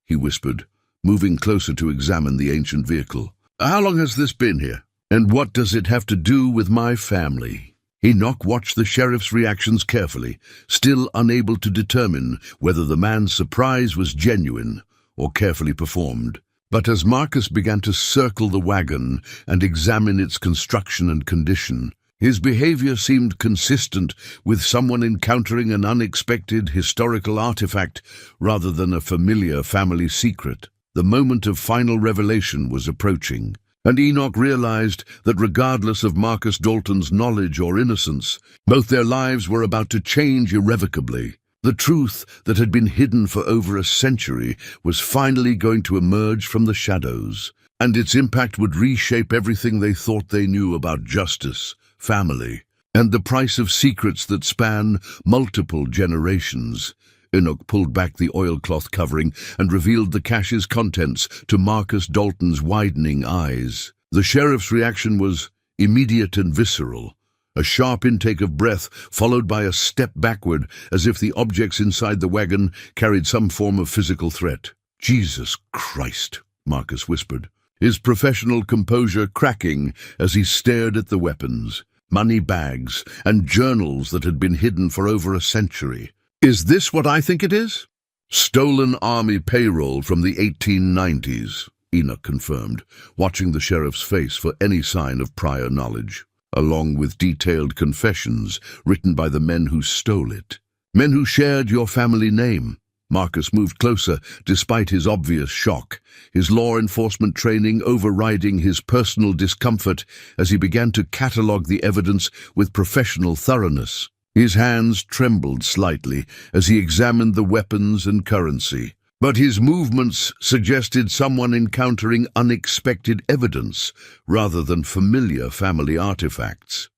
he whispered, moving closer to examine the ancient vehicle. "How long has this been here? And what does it have to do with my family?" Enoch watched the sheriff's reactions carefully, still unable to determine whether the man's surprise was genuine or carefully performed. But as Marcus began to circle the wagon and examine its construction and condition, his behavior seemed consistent with someone encountering an unexpected historical artifact rather than a familiar family secret. The moment of final revelation was approaching, and Enoch realized that regardless of Marcus Dalton's knowledge or innocence, both their lives were about to change irrevocably. The truth that had been hidden for over a century was finally going to emerge from the shadows, and its impact would reshape everything they thought they knew about justice, family, and the price of secrets that span multiple generations. Enoch pulled back the oilcloth covering and revealed the cache's contents to Marcus Dalton's widening eyes. The sheriff's reaction was immediate and visceral, a sharp intake of breath followed by a step backward as if the objects inside the wagon carried some form of physical threat. "Jesus Christ," Marcus whispered, his professional composure cracking as he stared at the weapons, money bags, and journals that had been hidden for over a century. "Is this what I think it is?" "Stolen army payroll from the 1890s, Enoch confirmed, watching the sheriff's face for any sign of prior knowledge, along with detailed confessions written by the men who stole it. "Men who shared your family name." Marcus moved closer despite his obvious shock, his law enforcement training overriding his personal discomfort as he began to catalogue the evidence with professional thoroughness. His hands trembled slightly as he examined the weapons and currency, but his movements suggested someone encountering unexpected evidence rather than familiar family artifacts.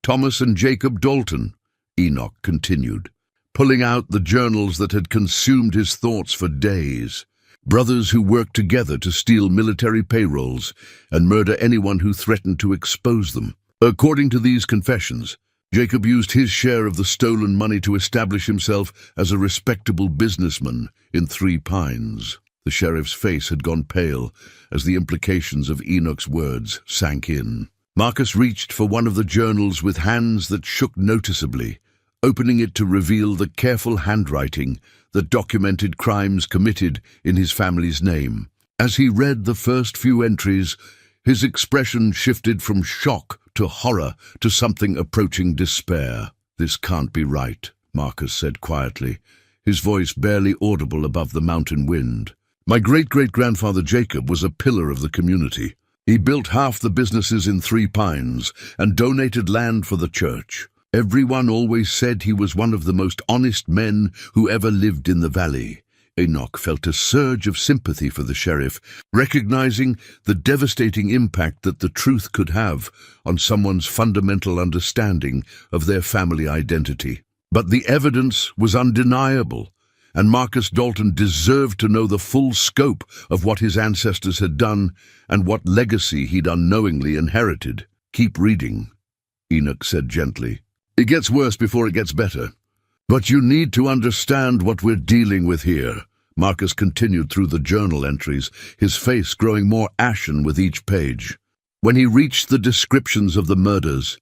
"Thomas and Jacob Dalton," Enoch continued, pulling out the journals that had consumed his thoughts for days. "Brothers who worked together to steal military payrolls and murder anyone who threatened to expose them. According to these confessions, Jacob used his share of the stolen money to establish himself as a respectable businessman in Three Pines." The sheriff's face had gone pale as the implications of Enoch's words sank in. Marcus reached for one of the journals with hands that shook noticeably, opening it to reveal the careful handwriting that documented crimes committed in his family's name. As he read the first few entries, his expression shifted from shock to horror to something approaching despair. "This can't be right," Marcus said quietly, his voice barely audible above the mountain wind. "My great-great-grandfather Jacob was a pillar of the community. He built half the businesses in Three Pines and donated land for the church. Everyone always said he was one of the most honest men who ever lived in the valley." Enoch felt a surge of sympathy for the sheriff, recognizing the devastating impact that the truth could have on someone's fundamental understanding of their family identity. But the evidence was undeniable, and Marcus Dalton deserved to know the full scope of what his ancestors had done and what legacy he'd unknowingly inherited. "Keep reading," Enoch said gently. "It gets worse before it gets better. But you need to understand what we're dealing with here." Marcus continued through the journal entries, his face growing more ashen with each page. When he reached the descriptions of the murders,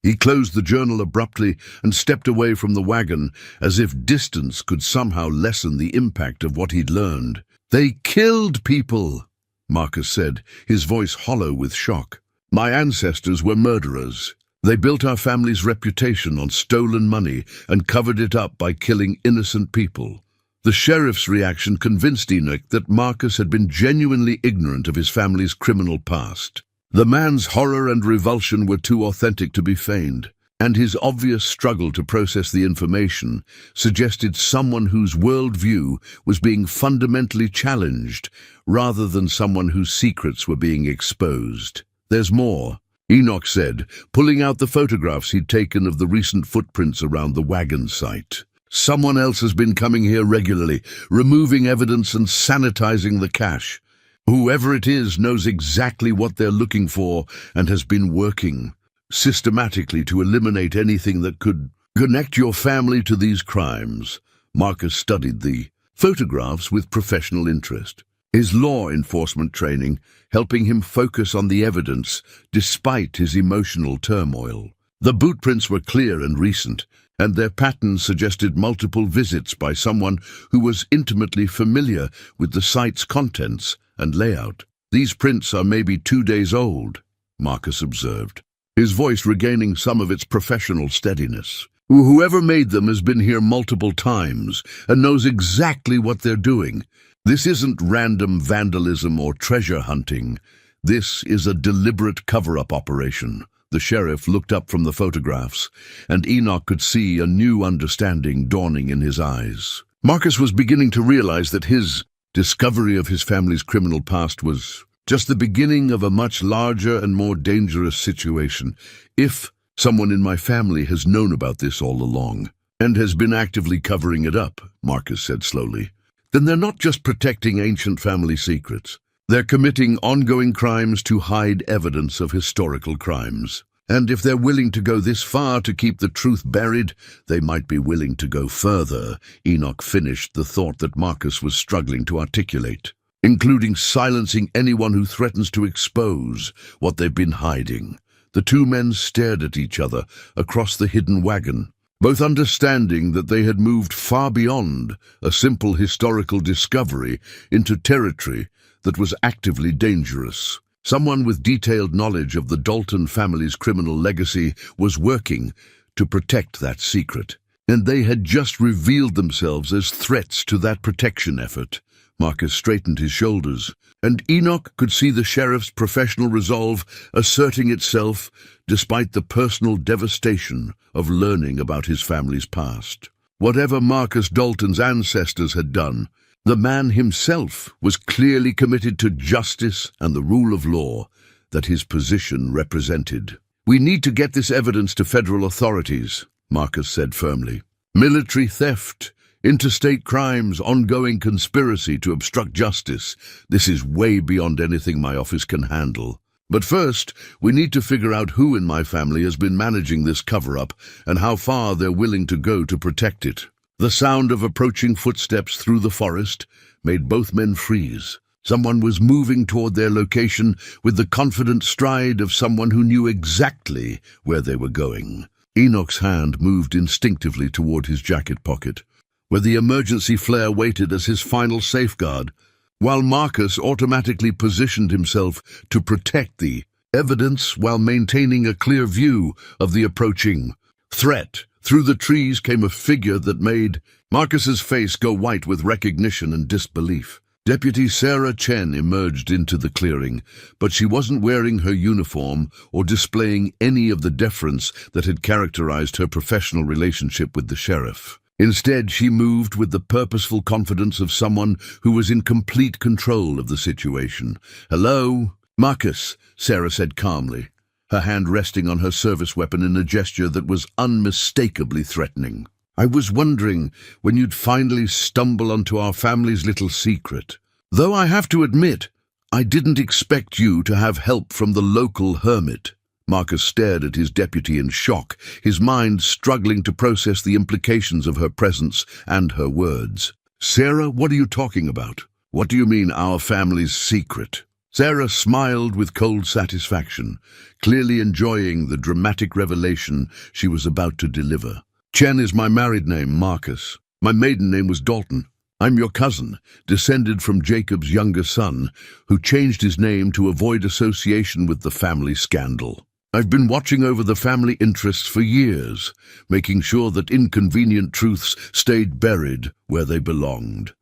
he closed the journal abruptly and stepped away from the wagon, as if distance could somehow lessen the impact of what he'd learned. "They killed people," Marcus said, his voice hollow with shock. "My ancestors were murderers. They built our family's reputation on stolen money and covered it up by killing innocent people." The sheriff's reaction convinced Enoch that Marcus had been genuinely ignorant of his family's criminal past. The man's horror and revulsion were too authentic to be feigned, and his obvious struggle to process the information suggested someone whose worldview was being fundamentally challenged, rather than someone whose secrets were being exposed. "There's more," Enoch said, pulling out the photographs he'd taken of the recent footprints around the Wagon site. "Someone else has been coming here regularly, removing evidence and sanitizing the cache. Whoever it is knows exactly what they're looking for and has been working systematically to eliminate anything that could connect your family to these crimes." Marcus studied the photographs with professional interest, his law enforcement training helping him focus on the evidence despite his emotional turmoil. The bootprints were clear and recent, and their patterns suggested multiple visits by someone who was intimately familiar with the site's contents and layout. "These prints are maybe 2 days old," Marcus observed, his voice regaining some of its professional steadiness. "Whoever made them has been here multiple times and knows exactly what they're doing. This isn't random vandalism or treasure hunting. This is a deliberate cover-up operation." The sheriff looked up from the photographs, and Enoch could see a new understanding dawning in his eyes. Marcus was beginning to realize that his discovery of his family's criminal past was just the beginning of a much larger and more dangerous situation. "If someone in my family has known about this all along and has been actively covering it up," Marcus said slowly, "then they're not just protecting ancient family secrets. They're committing ongoing crimes to hide evidence of historical crimes. And if they're willing to go this far to keep the truth buried, they might be willing to go further." Enoch finished the thought that Marcus was struggling to articulate, "including silencing anyone who threatens to expose what they've been hiding." The two men stared at each other across the hidden wagon, both understanding that they had moved far beyond a simple historical discovery into territory that was actively dangerous. Someone with detailed knowledge of the Dalton family's criminal legacy was working to protect that secret, and they had just revealed themselves as threats to that protection effort. Marcus straightened his shoulders, and Enoch could see the sheriff's professional resolve asserting itself despite the personal devastation of learning about his family's past. Whatever Marcus Dalton's ancestors had done, the man himself was clearly committed to justice and the rule of law that his position represented. "We need to get this evidence to federal authorities," Marcus said firmly. "Military theft, interstate crimes, ongoing conspiracy to obstruct justice. This is way beyond anything my office can handle. But first, we need to figure out who in my family has been managing this cover-up and how far they're willing to go to protect it." The sound of approaching footsteps through the forest made both men freeze. Someone was moving toward their location with the confident stride of someone who knew exactly where they were going. Enoch's hand moved instinctively toward his jacket pocket, where the emergency flare waited as his final safeguard, while Marcus automatically positioned himself to protect the evidence while maintaining a clear view of the approaching threat. Through the trees came a figure that made Marcus's face go white with recognition and disbelief. Deputy Sarah Chen emerged into the clearing, but she wasn't wearing her uniform or displaying any of the deference that had characterized her professional relationship with the sheriff. Instead, she moved with the purposeful confidence of someone who was in complete control of the situation. "Hello, Marcus," Sarah said calmly, her hand resting on her service weapon in a gesture that was unmistakably threatening. I was wondering when you'd finally stumble onto our family's little secret. Though I have to admit, I didn't expect you to have help from the local hermit." Marcus stared at his deputy in shock, his mind struggling to process the implications of her presence and her words. "Sarah, what are you talking about? What do you mean, our family's secret?" Sarah smiled with cold satisfaction, clearly enjoying the dramatic revelation she was about to deliver. "Chen is my married name, Marcus. My maiden name was Dalton. I'm your cousin, descended from Jacob's younger son, who changed his name to avoid association with the family scandal. I've been watching over the family interests for years, making sure that inconvenient truths stayed buried where they belonged."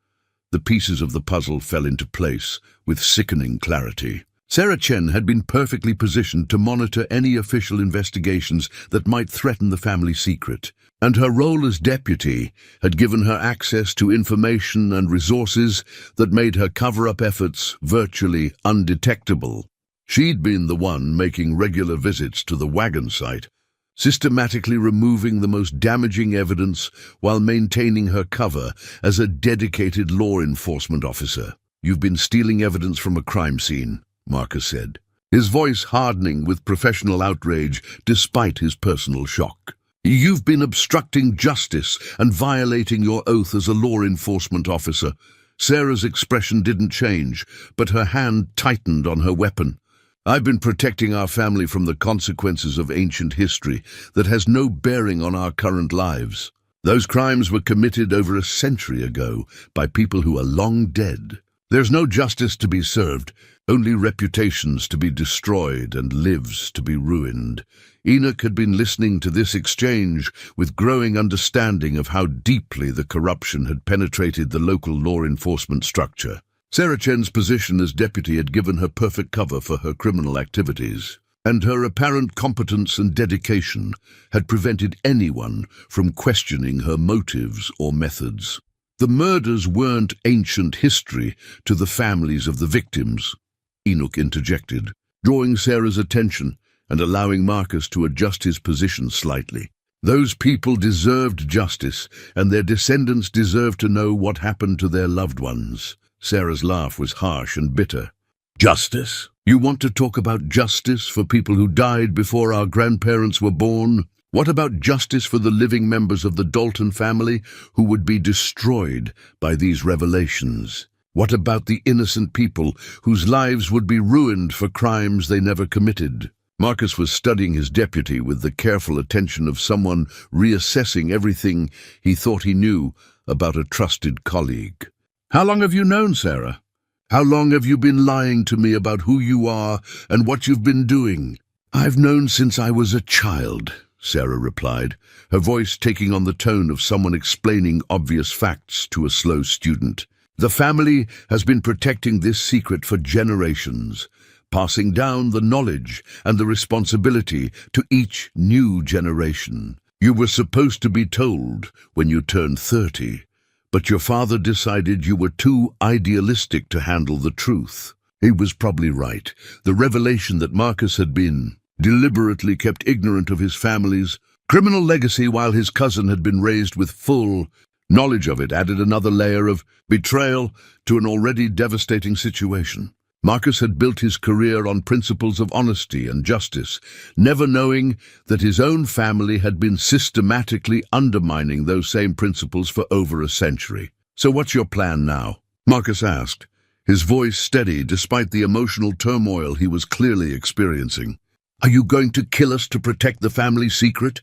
The pieces of the puzzle fell into place with sickening clarity. Sarah Chen had been perfectly positioned to monitor any official investigations that might threaten the family secret, and her role as deputy had given her access to information and resources that made her cover-up efforts virtually undetectable. She'd been the one making regular visits to the Wagon site, systematically removing the most damaging evidence while maintaining her cover as a dedicated law enforcement officer. "You've been stealing evidence from a crime scene," Marcus said, his voice hardening with professional outrage despite his personal shock. "You've been obstructing justice and violating your oath as a law enforcement officer." Sarah's expression didn't change, but her hand tightened on her weapon. "I've been protecting our family from the consequences of ancient history that has no bearing on our current lives. Those crimes were committed over a century ago by people who are long dead. There's no justice to be served, only reputations to be destroyed and lives to be ruined." Enoch had been listening to this exchange with growing understanding of how deeply the corruption had penetrated the local law enforcement structure. Sarah Chen's position as deputy had given her perfect cover for her criminal activities, and her apparent competence and dedication had prevented anyone from questioning her motives or methods. The murders weren't ancient history to the families of the victims, Enoch interjected, drawing Sarah's attention and allowing Marcus to adjust his position slightly. "Those people deserved justice, and their descendants deserve to know what happened to their loved ones." Sarah's laugh was harsh and bitter. "Justice? You want to talk about justice for people who died before our grandparents were born? What about justice for the living members of the Dalton family who would be destroyed by these revelations? What about the innocent people whose lives would be ruined for crimes they never committed?" Marcus was studying his deputy with the careful attention of someone reassessing everything he thought he knew about a trusted colleague. "How long have you known Sarah? How long have you been lying to me about who you are and what you've been doing?" "I've known since I was a child," Sarah replied, her voice taking on the tone of someone explaining obvious facts to a slow student. "The family has been protecting this secret for generations, passing down the knowledge and the responsibility to each new generation. You were supposed to be told when you turned 30, but your father decided you were too idealistic to handle the truth." He was probably right. The revelation that Marcus had been deliberately kept ignorant of his family's criminal legacy while his cousin had been raised with full knowledge of it added another layer of betrayal to an already devastating situation. Marcus had built his career on principles of honesty and justice, never knowing that his own family had been systematically undermining those same principles for over a century. "So what's your plan now?" Marcus asked, his voice steady despite the emotional turmoil he was clearly experiencing. "Are you going to kill us to protect the family secret?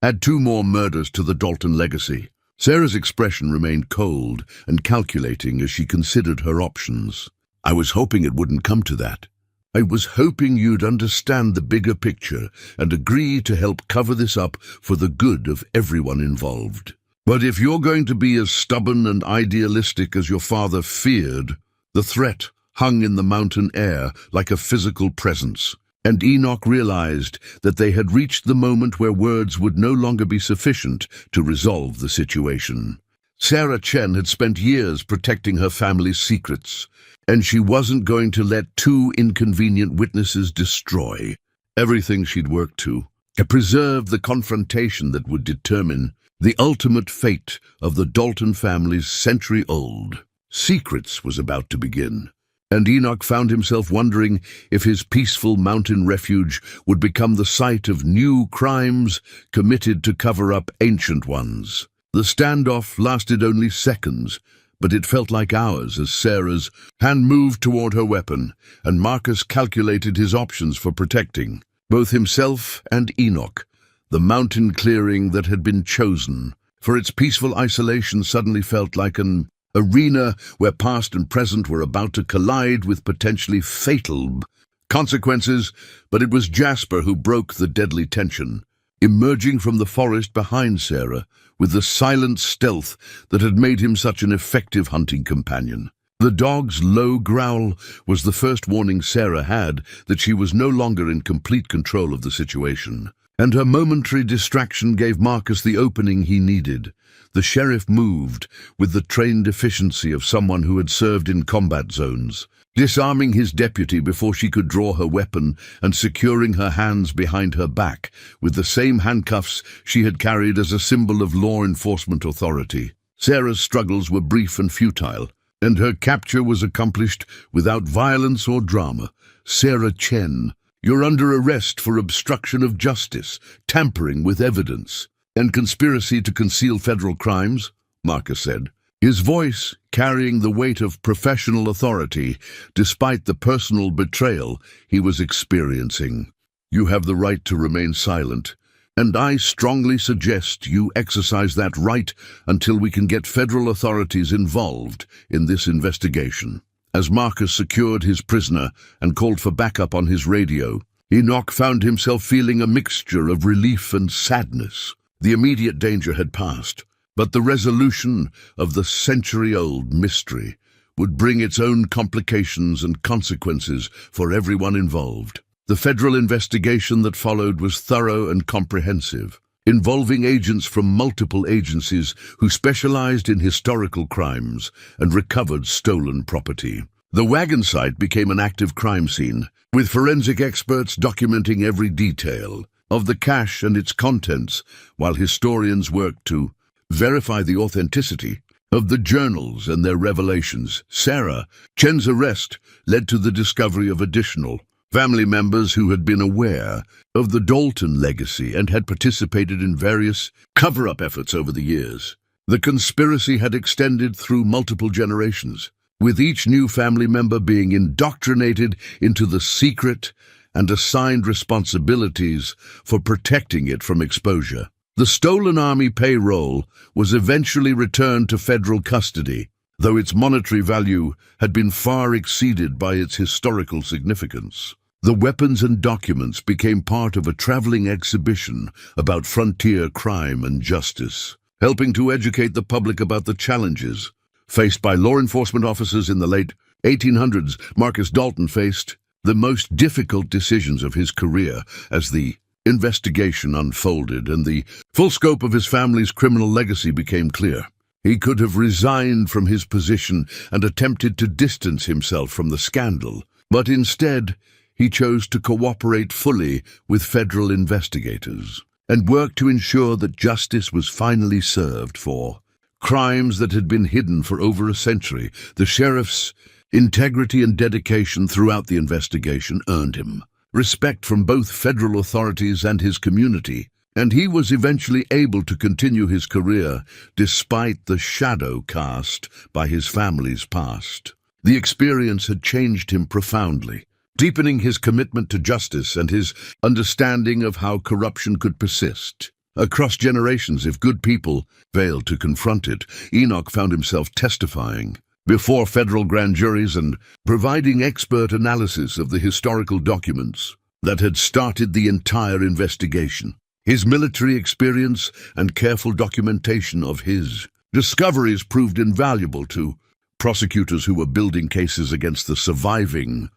Add 2 more murders to the Dalton legacy." Sarah's expression remained cold and calculating as she considered her options. "I was hoping it wouldn't come to that. I was hoping you'd understand the bigger picture and agree to help cover this up for the good of everyone involved. But if you're going to be as stubborn and idealistic as your father feared," the threat hung in the mountain air like a physical presence, and Enoch realized that they had reached the moment where words would no longer be sufficient to resolve the situation. Sarah Chen had spent years protecting her family's secrets, and she wasn't going to let 2 inconvenient witnesses destroy everything she'd worked to preserve the confrontation that would determine The ultimate fate of the Dalton family's century-old secrets was about to begin, and Enoch found himself wondering if his peaceful mountain refuge would become the site of new crimes committed to cover up ancient ones. The standoff lasted only seconds, but it felt like hours as Sarah's hand moved toward her weapon, and Marcus calculated his options for protecting both himself and Enoch. The mountain clearing that had been chosen for its peaceful isolation suddenly felt like an arena where past and present were about to collide with potentially fatal consequences, but it was Jasper who broke the deadly tension, emerging from the forest behind Sarah with the silent stealth that had made him such an effective hunting companion. The dog's low growl was the first warning Sarah had that she was no longer in complete control of the situation, and her momentary distraction gave Marcus the opening he needed. The sheriff moved with the trained efficiency of someone who had served in combat zones, disarming his deputy before she could draw her weapon and securing her hands behind her back with the same handcuffs she had carried as a symbol of law enforcement authority. Sarah's struggles were brief and futile, and her capture was accomplished without violence or drama. "Sarah Chen, you're under arrest for obstruction of justice, tampering with evidence, and conspiracy to conceal federal crimes," Marcus said, his voice carrying the weight of professional authority despite the personal betrayal he was experiencing. "You have the right to remain silent, and I strongly suggest you exercise that right until we can get federal authorities involved in this investigation." As Marcus secured his prisoner and called for backup on his radio, Enoch found himself feeling a mixture of relief and sadness. The immediate danger had passed, but the resolution of the century-old mystery would bring its own complications and consequences for everyone involved. The federal investigation that followed was thorough and comprehensive, involving agents from multiple agencies who specialized in historical crimes and recovered stolen property. The Wagon site became an active crime scene, with forensic experts documenting every detail of the cache and its contents, while historians worked to verify the authenticity of the journals and their revelations. Sarah Chen's arrest led to the discovery of additional family members who had been aware of the Dalton legacy and had participated in various cover-up efforts over the years. The conspiracy had extended through multiple generations, with each new family member being indoctrinated into the secret and assigned responsibilities for protecting it from exposure. The stolen army payroll was eventually returned to federal custody, though its monetary value had been far exceeded by its historical significance. The weapons and documents became part of a traveling exhibition about frontier crime and justice, helping to educate the public about the challenges faced by law enforcement officers in the late 1800s. Marcus Dalton faced the most difficult decisions of his career as the investigation unfolded and the full scope of his family's criminal legacy became clear. He could have resigned from his position and attempted to distance himself from the scandal, but instead he chose to cooperate fully with federal investigators and work to ensure that justice was finally served for crimes that had been hidden for over a century. The sheriff's integrity and dedication throughout the investigation earned him respect from both federal authorities and his community, and he was eventually able to continue his career despite the shadow cast by his family's past. The experience had changed him profoundly, deepening his commitment to justice and his understanding of how corruption could persist across generations if good people failed to confront it. Enoch found himself testifying before federal grand juries and providing expert analysis of the historical documents that had started the entire investigation. His military experience and careful documentation of his discoveries proved invaluable to prosecutors who were building cases against the surviving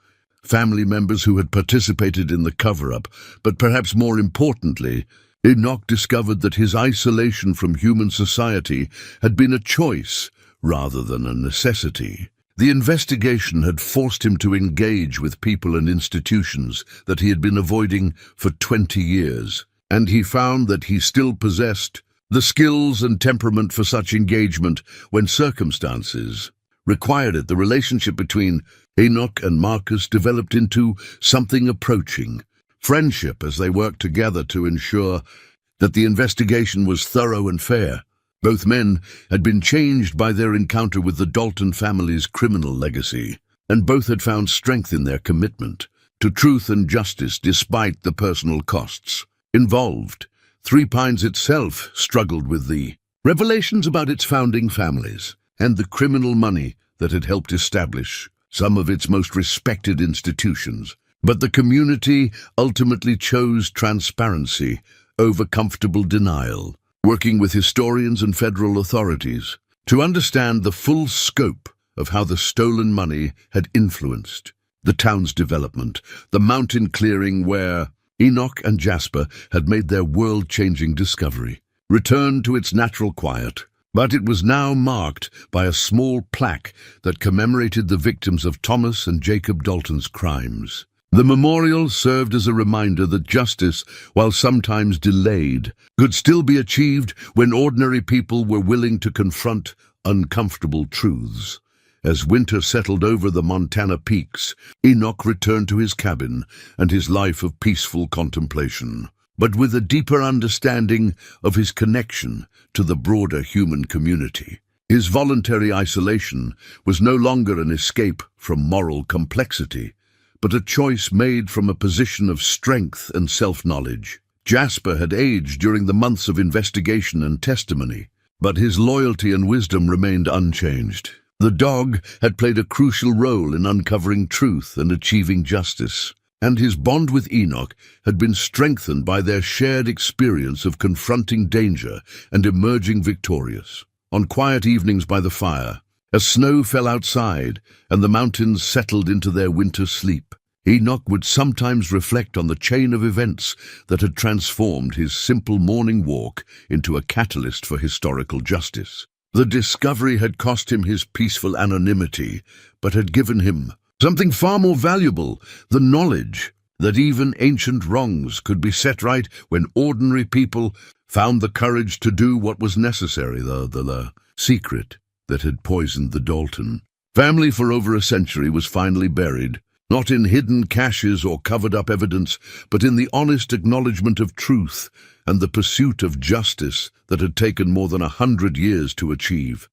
family members who had participated in the cover-up. But perhaps more importantly, Enoch discovered that his isolation from human society had been a choice rather than a necessity. The investigation had forced him to engage with people and institutions that he had been avoiding for 20 years, and he found that he still possessed The skills and temperament for such engagement, when circumstances required it, the relationship between Enoch and Marcus developed into something approaching friendship as they worked together to ensure that the investigation was thorough and fair. Both men had been changed by their encounter with the Dalton family's criminal legacy, and both had found strength in their commitment to truth and justice despite the personal costs involved. Three Pines itself struggled with the revelations about its founding families and the criminal money that had helped establish some of its most respected institutions. But the community ultimately chose transparency over comfortable denial, working with historians and federal authorities to understand the full scope of how the stolen money had influenced the town's development, the mountain clearing where Enoch and Jasper had made their world-changing discovery, returned to its natural quiet. But it was now marked by a small plaque that commemorated the victims of Thomas and Jacob Dalton's crimes. The memorial served as a reminder that justice, while sometimes delayed, could still be achieved when ordinary people were willing to confront uncomfortable truths. As winter settled over the Montana peaks, Enoch returned to his cabin and his life of peaceful contemplation, but with a deeper understanding of his connection to the broader human community. His voluntary isolation was no longer an escape from moral complexity, but a choice made from a position of strength and self-knowledge. Jasper had aged during the months of investigation and testimony, but his loyalty and wisdom remained unchanged. The dog had played a crucial role in uncovering truth and achieving justice, and his bond with Enoch had been strengthened by their shared experience of confronting danger and emerging victorious. On quiet evenings by the fire, as snow fell outside and the mountains settled into their winter sleep, Enoch would sometimes reflect on the chain of events that had transformed his simple morning walk into a catalyst for historical justice. The discovery had cost him his peaceful anonymity, but had given him something far more valuable, the knowledge that even ancient wrongs could be set right when ordinary people found the courage to do what was necessary. The secret that had poisoned the Dalton family for over a century was finally buried, not in hidden caches or covered-up evidence, but in the honest acknowledgement of truth and the pursuit of justice that had taken more than 100 years to achieve.